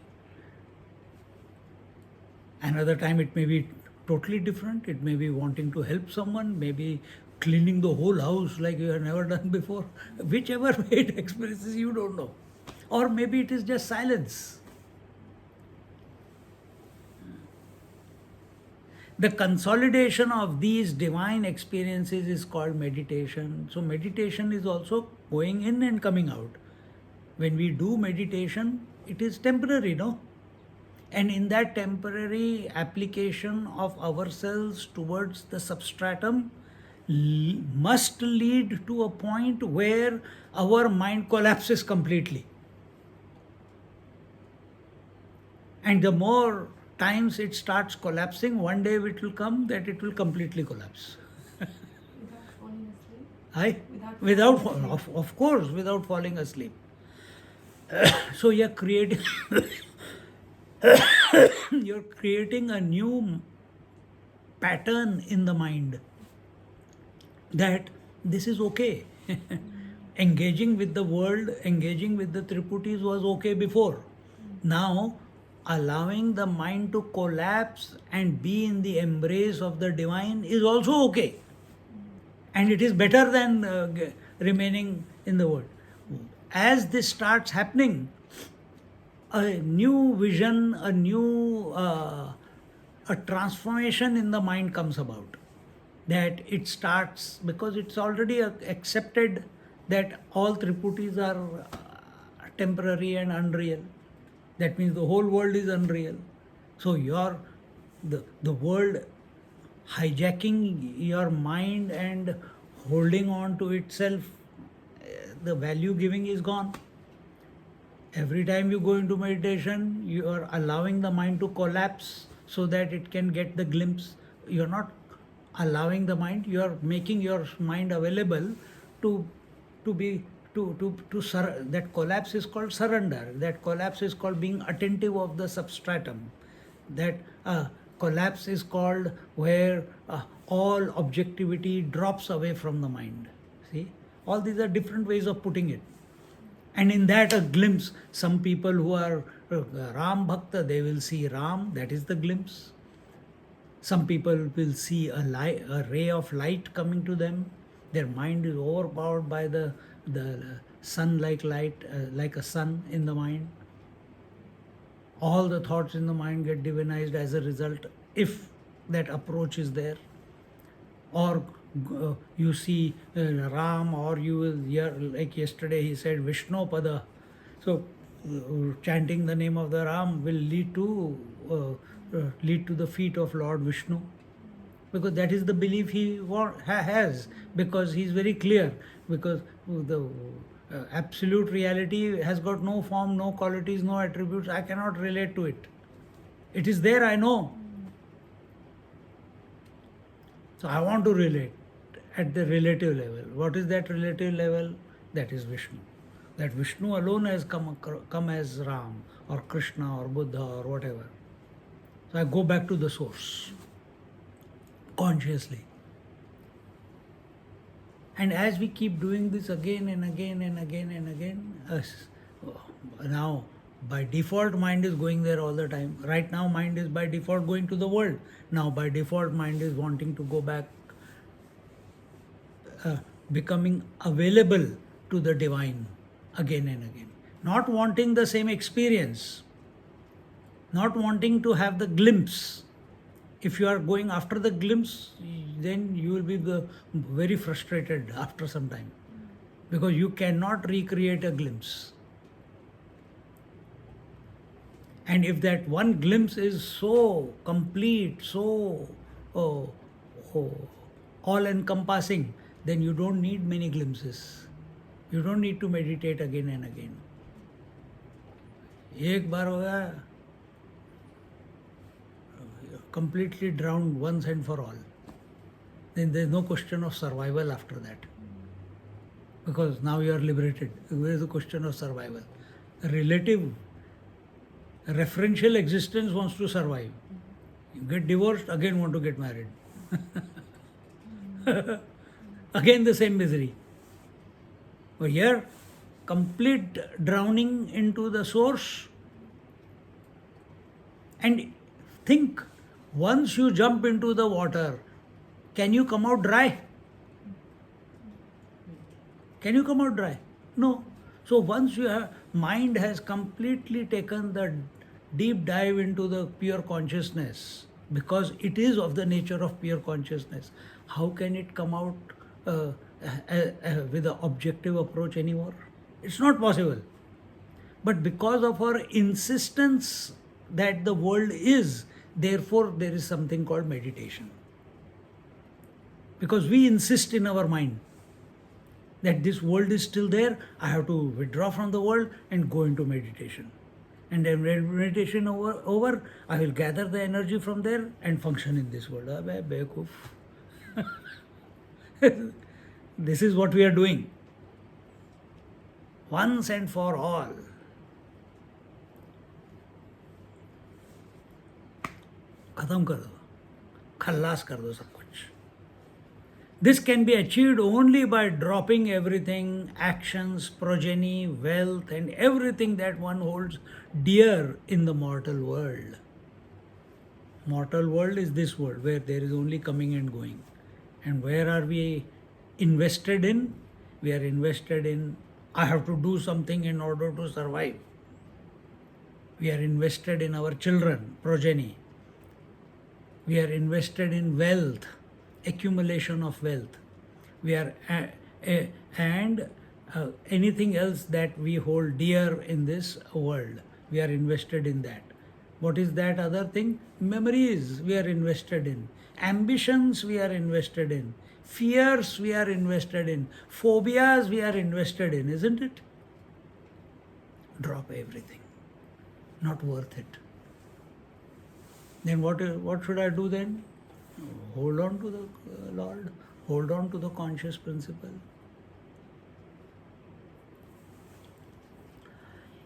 Another time it may be totally different. It may be wanting to help someone, maybe cleaning the whole house like you have never done before. Whichever way it expresses, you don't know. Or maybe it is just silence. The consolidation of these divine experiences is called meditation. So meditation is also going in and coming out. When we do meditation, it is temporary, no? And in that temporary application of ourselves towards the substratum must lead to a point where our mind collapses completely. And the more times it starts collapsing, one day it will come that it will completely collapse. Without falling asleep? I, Without without, falling asleep. of course, without falling asleep. So you're creating a new pattern in the mind that this is okay. Engaging with the world, engaging with the Triputis was okay before. Now, allowing the mind to collapse and be in the embrace of the divine is also okay. And it is better than remaining in the world. As this starts happening, a new vision, a transformation in the mind comes about. That it starts, because it's already accepted that all Triputis are temporary and unreal. That means the whole world is unreal. So the world hijacking your mind and holding on to itself, the value giving is gone. Every time you go into meditation, you are allowing the mind to collapse so that it can get the glimpse. You're not allowing the mind, you are making your mind available to be that collapse is called surrender. That collapse is called being attentive of the substratum. That collapse is called where all objectivity drops away from the mind. See, all these are different ways of putting it. And in that, a glimpse. Some people who are Ram Bhakta, they will see Ram, that is the glimpse. Some people will see a ray of light coming to them. Their mind is overpowered by the sun-like light, like a sun in the mind. All the thoughts in the mind get divinized as a result, if that approach is there. Or you see Ram, or you will hear, like yesterday he said, Vishnu Pada. So chanting the name of the Ram will lead to the feet of Lord Vishnu, because that is the belief he has, because he is very clear, because the absolute reality has got no form, no qualities, no attributes. I cannot relate to it. It is there, I know. So I want to relate at the relative level. What is that relative level? That is Vishnu. That Vishnu alone has come as Ram or Krishna or Buddha or whatever. So I go back to the source consciously. And as we keep doing this again and again and again and again, now by default mind is going there all the time. Right now mind is by default going to the world. Now by default mind is wanting to go back, becoming available to the divine again and again. Not wanting the same experience, not wanting to have the glimpse. If you are going after the glimpse, then you will be very frustrated after some time, because you cannot recreate a glimpse. And if that one glimpse is so complete, so all-encompassing, then you don't need many glimpses. You don't need to meditate again and again. एक बार हो गया, completely drowned once and for all. Then there is no question of survival after that, because now you are liberated. There is a question of survival. A relative, referential existence wants to survive. You get divorced, again want to get married. Again the same misery. But here, complete drowning into the source. And think, once you jump into the water, can you come out dry? Can you come out dry? No. So once your mind has completely taken the deep dive into the pure consciousness, because it is of the nature of pure consciousness, how can it come out with an objective approach anymore? It's not possible. But because of our insistence that the world is. Therefore, there is something called meditation. Because we insist in our mind that this world is still there, I have to withdraw from the world and go into meditation. And then when meditation over, I will gather the energy from there and function in this world. Abbe, bekoof. This is what we are doing. Once and for all. खत्म कर दो, खल्लास कर दो सब कुछ. This can be achieved only by dropping everything, actions, progeny, wealth, and everything that one holds dear in the mortal world. Mortal world is this world where there is only coming and going. And where are we invested in? We are invested in, I have to do something in order to survive. We are invested in our children, progeny. We are invested in wealth, accumulation of wealth. We are and anything else that we hold dear in this world, we are invested in that. What is that other thing? Memories we are invested in. Ambitions we are invested in. Fears we are invested in. Phobias we are invested in, isn't it? Drop everything. Not worth it. Then what should I do then? Hold on to the Lord. Hold on to the conscious principle.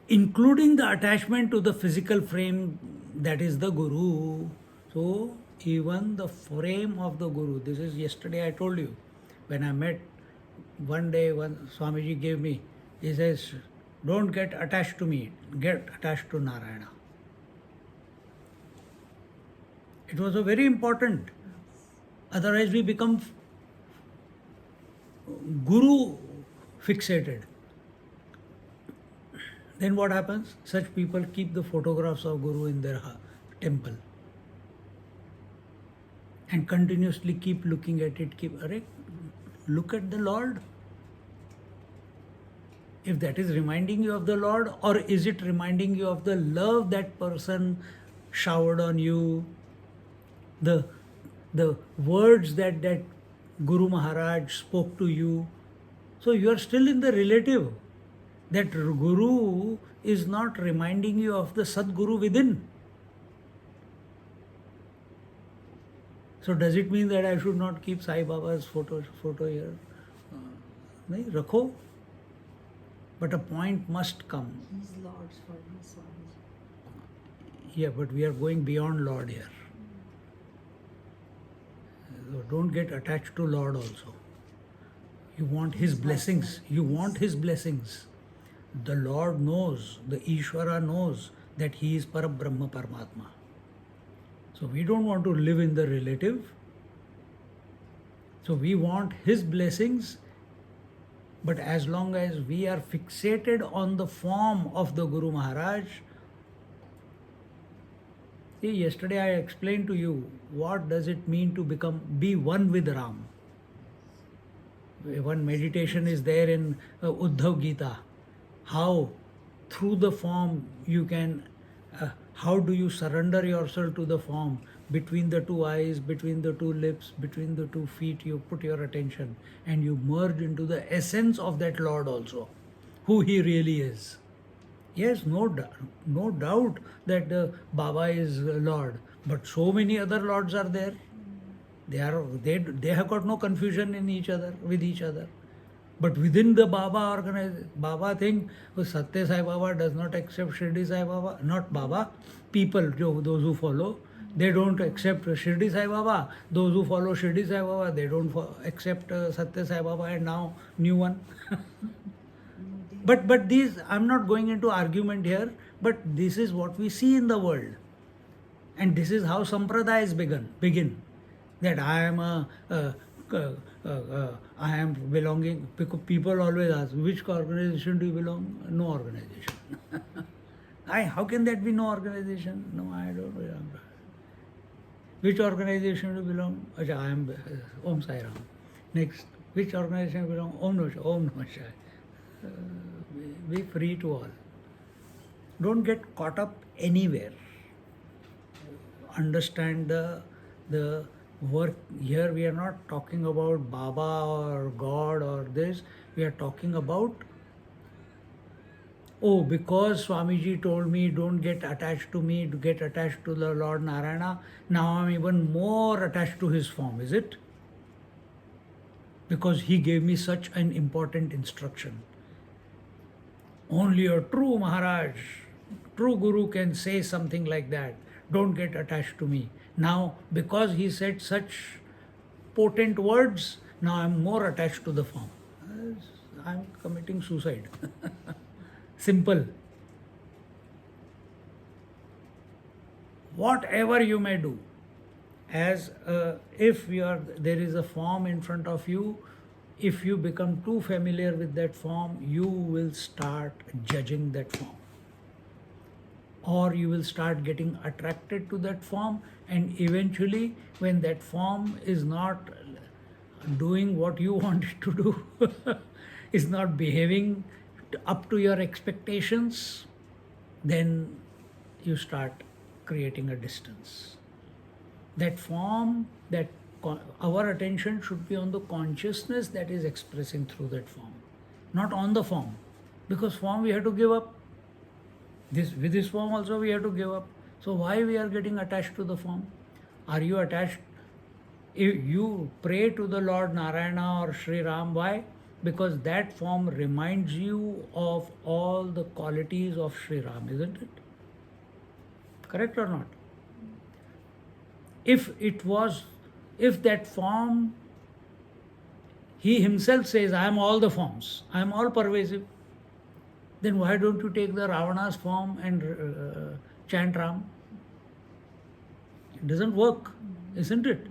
Including the attachment to the physical frame, that is the Guru. So, even the frame of the Guru. This is yesterday I told you. When I met, one day one Swamiji gave me, he says, don't get attached to me, get attached to Narayana. It was a very important. Otherwise we become Guru fixated. Then what happens? Such people keep the photographs of Guru in their temple and continuously keep looking at it. Look at the Lord. If that is reminding you of the Lord, or is it reminding you of the love that person showered on you, the words that Guru Maharaj spoke to you. So you are still in the relative. That Guru is not reminding you of the Sadguru within. So does it mean that I should not keep Sai Baba's photo here? Nahi, rakho. But a point must come. He's Lord's for me, Swami. Yeah, but we are going beyond Lord here. So don't get attached to Lord also. You want His blessings. You want His blessings. The Lord knows, the Ishvara knows that He is Parabrahma Paramatma. So we don't want to live in the relative. So we want His blessings, but as long as we are fixated on the form of the Guru Maharaj. See, yesterday I explained to you what does it mean to be one with Ram. One meditation is there in Uddhav Gita. How through the form you can, how do you surrender yourself to the form? Between the two eyes, between the two lips, between the 2 feet, you put your attention and you merge into the essence of that Lord also, who He really is. Yes, no doubt that Baba is Lord, but so many other Lords are there. They have got no confusion with each other. But within the Baba organization, Baba thing, Satya Sai Baba does not accept Shirdi Sai Baba, not Baba, people, those who follow, they don't accept Shirdi Sai Baba. Those who follow Shirdi Sai Baba, they don't accept Satya Sai Baba, and now new one. But these, I'm not going into argument here, but this is what we see in the world. And this is how sampradayas begin. That I am belonging, because people always ask, which organization do you belong? No organization. How can that be no organization? No, I don't belong. Which organization do you belong? I am Om Sai Ram. Next, which organization do you belong? Om Namah Shivaya. Be free to all. Don't get caught up anywhere. understand the work. Here we are not talking about Baba or God or this. We are talking about, oh, because Swamiji told me don't get attached to me, to get attached to the Lord Narayana, now I'm even more attached to his form, is it? Because he gave me such an important instruction. Only a true Maharaj, true Guru can say something like that. Don't get attached to me. Now, because he said such potent words, now I'm more attached to the form. I'm committing suicide. Simple. Whatever you may do, as if there is a form in front of you, if you become too familiar with that form, you will start judging that form, or you will start getting attracted to that form, and eventually when that form is not doing what you want it to do, is not behaving up to your expectations, then you start creating a distance. That form, our attention should be on the consciousness that is expressing through that form, not on the form. Because form we have to give up. With this form also we have to give up. So why we are getting attached to the form? Are you attached? If you pray to the Lord Narayana or Sri Ram, why? Because that form reminds you of all the qualities of Sri Ram, isn't it? Correct or not? If that form, he himself says, I am all the forms, I am all pervasive, then why don't you take the Ravana's form and chant Ram? It doesn't work, isn't it?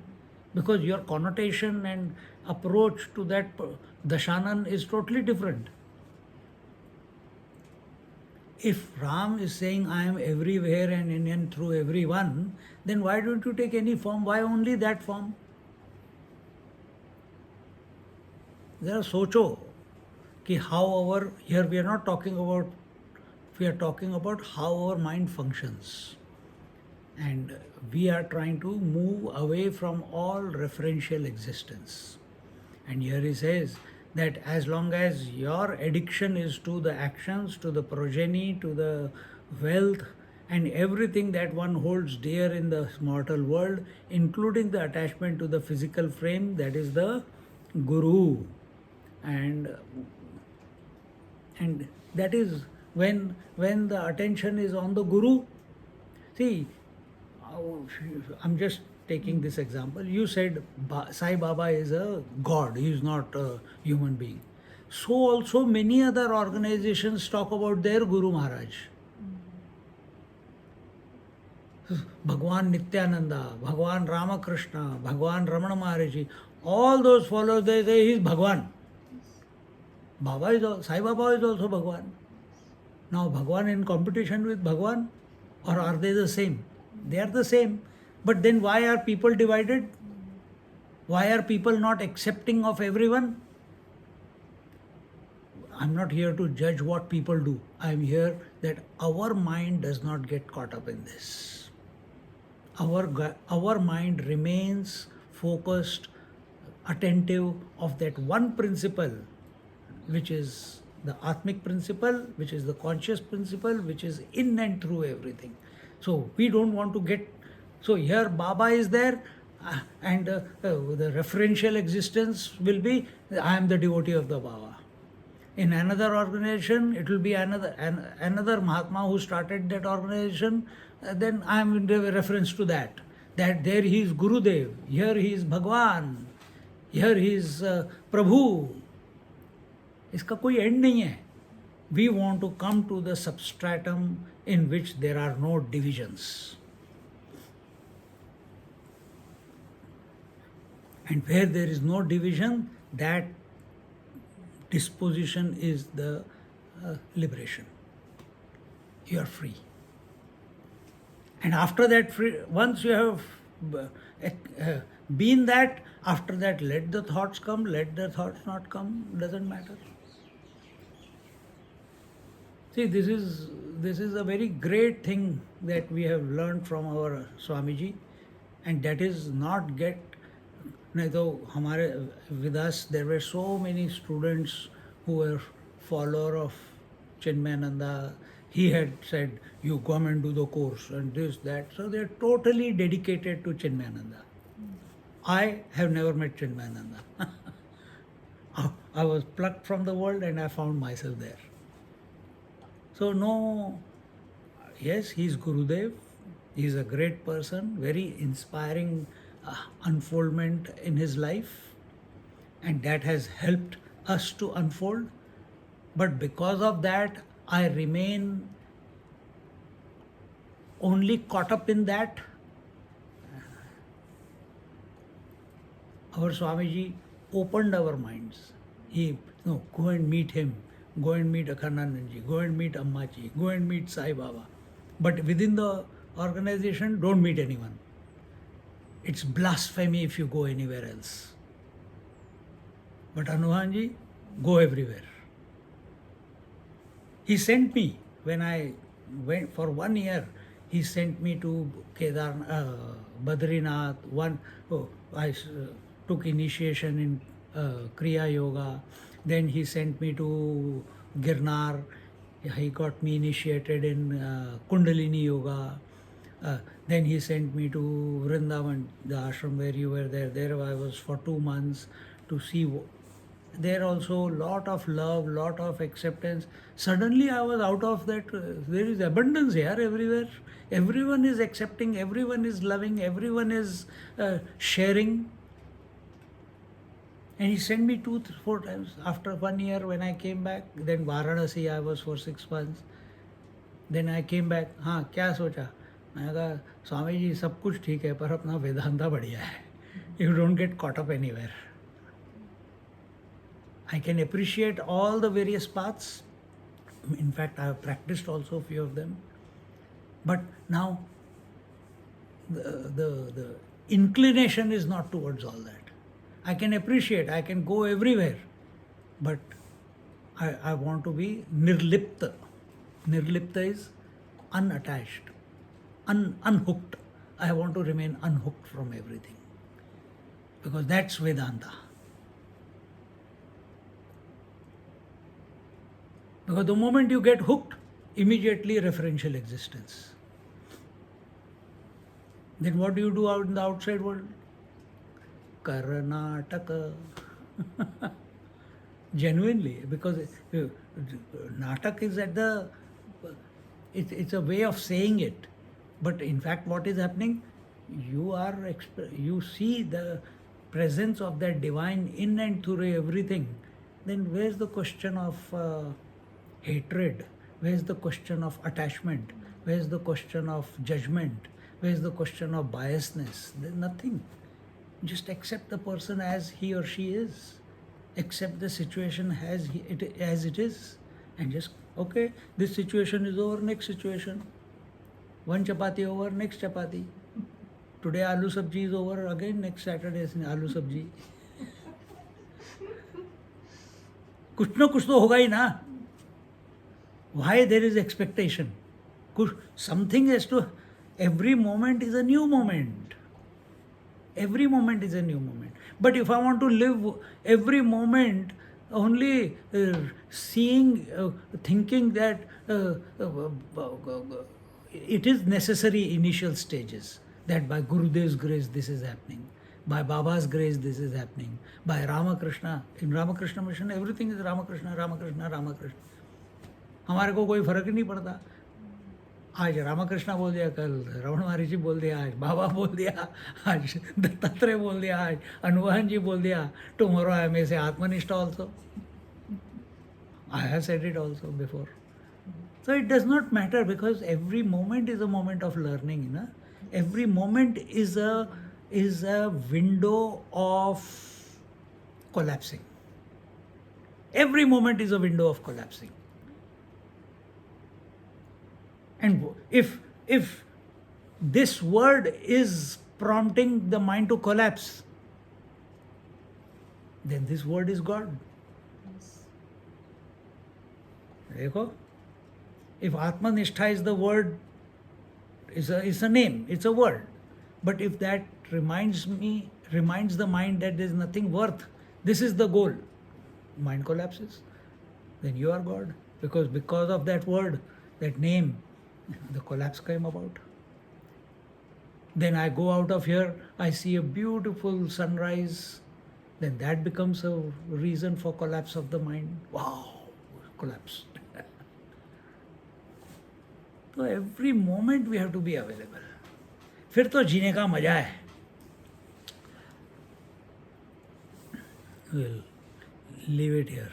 Because your connotation and approach to that Dashanan is totally different. If Ram is saying, I am everywhere and in and through everyone, then why don't you take any form? Why only that form? There are socho कि how here we are not talking about, we are talking about how our mind functions. And we are trying to move away from all referential existence. And here he says that as long as your addiction is to the actions, to the progeny, to the wealth, and everything that one holds dear in the mortal world, including the attachment to the physical frame, that is the Guru. And that is when the attention is on the Guru. See, I'm just taking this example. You said Sai Baba is a god, he is not a human being. So also many other organizations talk about their Guru Maharaj. Bhagwan Nityananda, Bhagwan Ramakrishna, Bhagwan Ramana Maharaj, all those followers, they say he is Bhagwan. Sai Baba is also Bhagwan. Now Bhagwan in competition with Bhagwan, or are they the same? They are the same. But then why are people divided? Why are people not accepting of everyone? I'm not here to judge what people do. I'm here that our mind does not get caught up in this. Our mind remains focused, attentive of that one principle, which is the Atmic principle, which is the conscious principle, which is in and through everything. So we don't want to get, so here Baba is there, and the referential existence will be, I am the devotee of the Baba. In another organization, it will be another Mahatma who started that organization, then I am in reference to that. That there he is Gurudev, here he is Bhagwan, here he is Prabhu. इसका कोई end नहीं है. We want to come to the substratum in which there are no divisions. And where there is no division, that disposition is the liberation. You are free. And after that, once you have been that, after that, let the thoughts come, let the thoughts not come, doesn't matter. See, this is a very great thing that we have learned from our Swamiji, and that is not get. नहीं तो हमारे with us there were so many students who were follower of Chinmayananda. He had said, "You come and do the course and this that." So they are totally dedicated to Chinmayananda. I have never met Chinmayananda. I was plucked from the world and I found myself there. So no, yes, he's Gurudev. He's a great person, very inspiring unfoldment in his life, and that has helped us to unfold. But because of that, I remain only caught up in that. Our Swamiji opened our minds. He, no, go and meet him, go and meet Khandana, go and meet Ammaji, go and meet Sai Baba. But within the organization, don't meet anyone. It's blasphemy if you go anywhere else. But Anuhanji, go everywhere. He sent me when I went for 1 year. He sent me to Badrinath. I took initiation in Kriya Yoga. Then he sent me to Girnar. He got me initiated in Kundalini Yoga. Then he sent me to Vrindavan, the ashram where you were there. There I was for 2 months to see. There also lot of love, lot of acceptance. Suddenly I was out of that. There is abundance here everywhere. Everyone is accepting, everyone is loving, everyone is sharing. And he sent me 4 times. After 1 year when I came back, then Varanasi I was for 6 months. Then I came back. हाँ क्या सोचा? मैंने कहा स्वामी जी सब कुछ ठीक है पर अपना वेदांता बढ़िया है. You don't get caught up anywhere. I can appreciate all the various paths. In fact, I have practiced also few of them. But now the inclination is not towards all that. I can appreciate, I can go everywhere. But I want to be nirlipta. Nirlipta is unattached, unhooked. I want to remain unhooked from everything. Because that's Vedanta. Because the moment you get hooked, immediately referential existence. Then what do you do out in the outside world? Karnataka. Genuinely, because Natak is at the, it's a way of saying it. But in fact, what is happening? You see the presence of that divine in and through everything. Then where's the question of hatred? Where's the question of attachment? Where's the question of judgment? Where's the question of biasness? There's nothing. Just accept the person as he or she is. Accept the situation as it is. And just, okay, this situation is over, next situation. One chapati over, next chapati. Today aloo sabji is over, again next Saturday is aloo sabji. कुछ ना कुछ तो होगा ही ना. Why there is expectation? Something has to, every moment is a new moment. Every moment is a new moment. But if I want to live every moment only seeing, thinking that it is necessary initial stages, that by Gurudev's grace this is happening, by Baba's grace this is happening, by Ramakrishna, in Ramakrishna mission everything is Ramakrishna, Ramakrishna, Ramakrishna. हमारे को कोई फर्क नहीं पड़ता. आज रामकृष्णा बोल दिया, कल रमण महर्षि बोल दिया, आज बाबा बोल दिया, आज दत्तात्रेय बोल दिया, आज अनुवान जी बोल दिया. टुमारो आई मे से आत्मनिष्ठा also. I have said it also before. So it does not matter, because every moment is a moment of learning. You know? Every moment is a window of collapsing. Every moment is a window of collapsing. And if this word is prompting the mind to collapse, then this word is God. देखो, If Atmanishtha is the word, is a name, it's a word. But if that reminds the mind that there is nothing worth, this is the goal, mind collapses. Then you are God. Because of that word, that name, the collapse came about. Then I go out of here, I see a beautiful sunrise. Then that becomes a reason for collapse of the mind. Wow, collapse. So every moment we have to be available. फिर तो जीने का मजा है. We'll leave it here.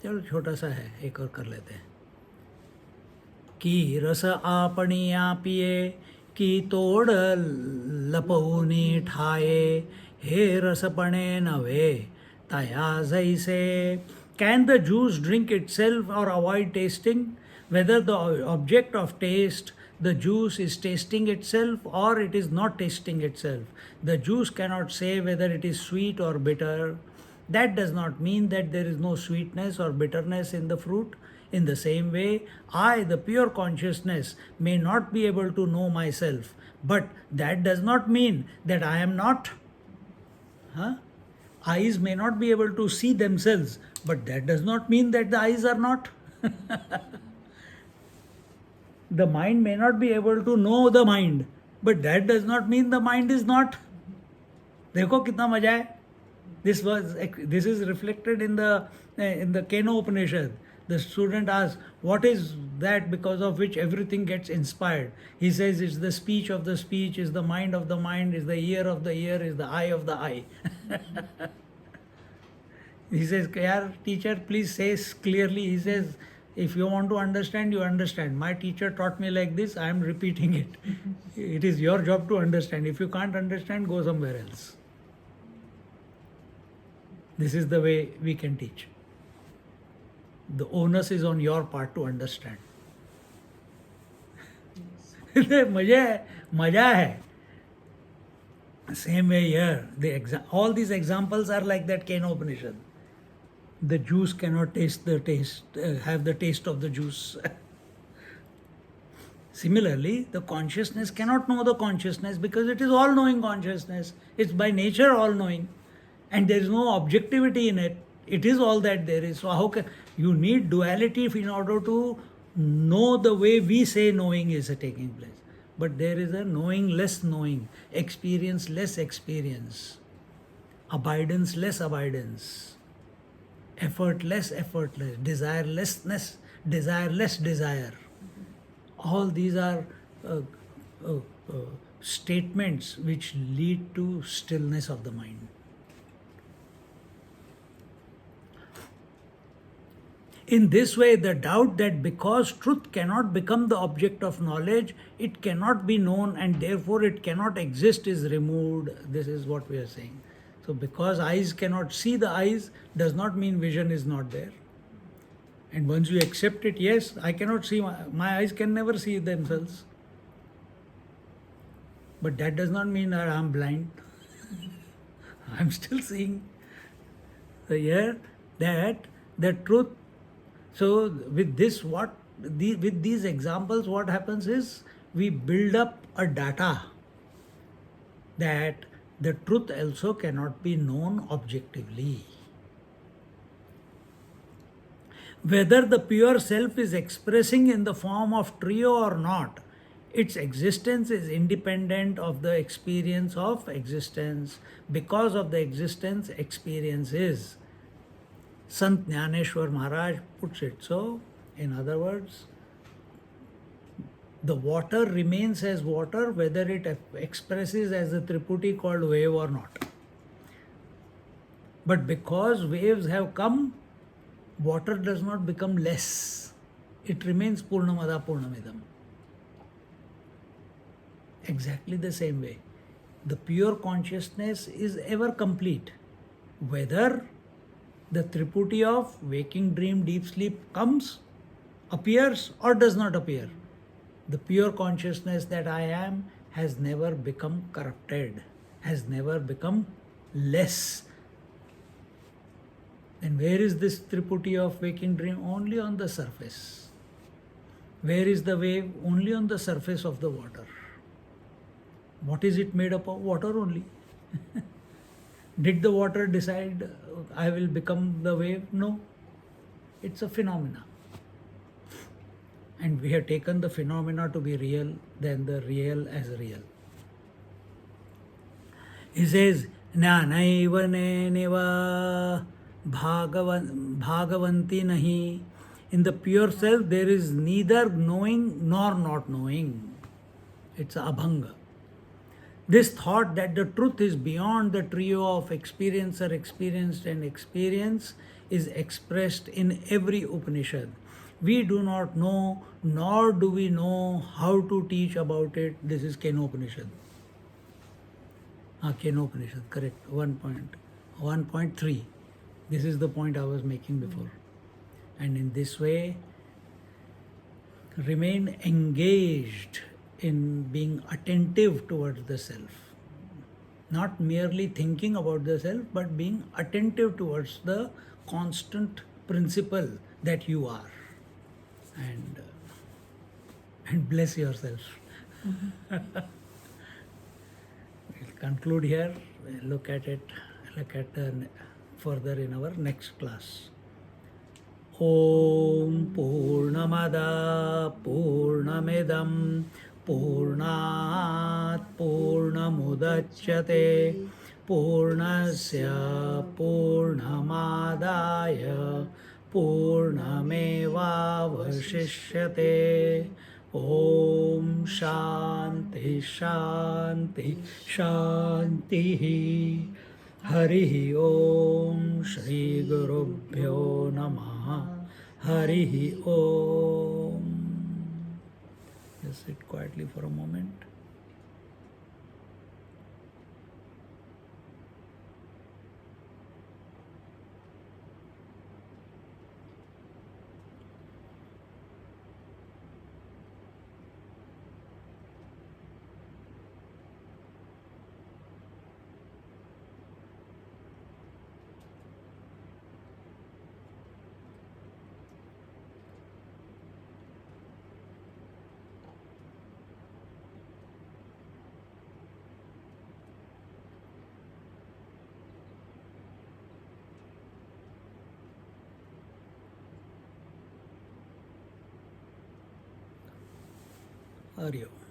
चलो छोटा सा है, एक और कर लेते हैं. की रस आपणिया पिए, की तोड़ लपवूनी ठाये, हे रसपणे नव्हे तया जैसे. Can the juice drink itself or avoid tasting? Whether the object of taste, the juice, is tasting itself or it is not tasting itself. The juice cannot say whether it is sweet or bitter. That does not mean that there is no sweetness or bitterness in the fruit. In the same way, I, the pure consciousness, may not be able to know myself, but that does not mean that I am not. Eyes may not be able to see themselves, but that does not mean that the eyes are not. The mind may not be able to know the mind, but that does not mean the mind is not. देखो कितना मजा है. This is reflected in the Keno Upanishad. The student asks, what is that because of which everything gets inspired? He says it's the speech of the speech, is the mind of the mind, is the ear of the ear, is the eye of the eye. He says, yaar, teacher, please say clearly. He says, if you want to understand, you understand. My teacher taught me like this, I am repeating it. It is your job to understand. If you can't understand, go somewhere else. This is the way we can teach. The onus is on your part to understand. मजा है. Same way here. All these examples are like that Keno Upanishad. The juice cannot have the taste of the juice. Similarly, the consciousness cannot know the consciousness because it is all-knowing consciousness. It's by nature all-knowing. And there is no objectivity in it. It is all that there is. So how can you need duality in order to know the way we say knowing is taking place? But there is a knowing less knowing, experience less experience, abidance less abidance, effort less effortless, desire less desire. All these are statements which lead to stillness of the mind. In this way, the doubt that because truth cannot become the object of knowledge, it cannot be known and therefore it cannot exist is removed. This is what we are saying. So because eyes cannot see the eyes does not mean vision is not there. And once you accept it, yes, I cannot see, my eyes can never see themselves. But that does not mean that I am blind. I am still seeing. So here, that the truth. So with this, with these examples, what happens is we build up a data that the truth also cannot be known objectively. Whether the pure self is expressing in the form of trio or not, its existence is independent of the experience of existence. Because of the existence, experience is. Sant Jnaneshwar Maharaj puts it so. In other words, the water remains as water whether it expresses as a triputi called wave or not. But because waves have come, water does not become less. It remains Purnamada Purnamidam. Exactly the same way. The pure consciousness is ever complete. Whether the triputi of waking, dream, deep sleep comes, appears or does not appear, the pure consciousness that I am has never become corrupted, has never become less. Then where is this Triputi of waking dream? Only on the surface. Where is the wave? Only on the surface of the water. What is it made up of? Water only. Did the water decide I will become the wave? No. It's a phenomena. And we have taken the phenomena to be real, then the real as real. He says, Jnanaiva neva bhagavanti nahi. In the pure self, there is neither knowing nor not knowing. It's abhanga. This thought that the truth is beyond the trio of experiencer, experienced, and experience is expressed in every Upanishad. We do not know, nor do we know how to teach about it. This is Kenopanishad. Kenopanishad, correct. 1.3. This is the point I was making before. And in this way, remain engaged in being attentive towards the self. Not merely thinking about the self, but being attentive towards the constant principle that you are. And bless yourself. We'll conclude here. We'll look at further in our next class. Om Purnamada Purnamidam Purnat Purnamudachyate Purnasya Purnamadaya Purnamevavashishyate. Om Shanti Shanti Shanti. Harihi Om Shri Gurubhyo Namaha. Harihi Om. Just sit quietly for a moment. Hari Om.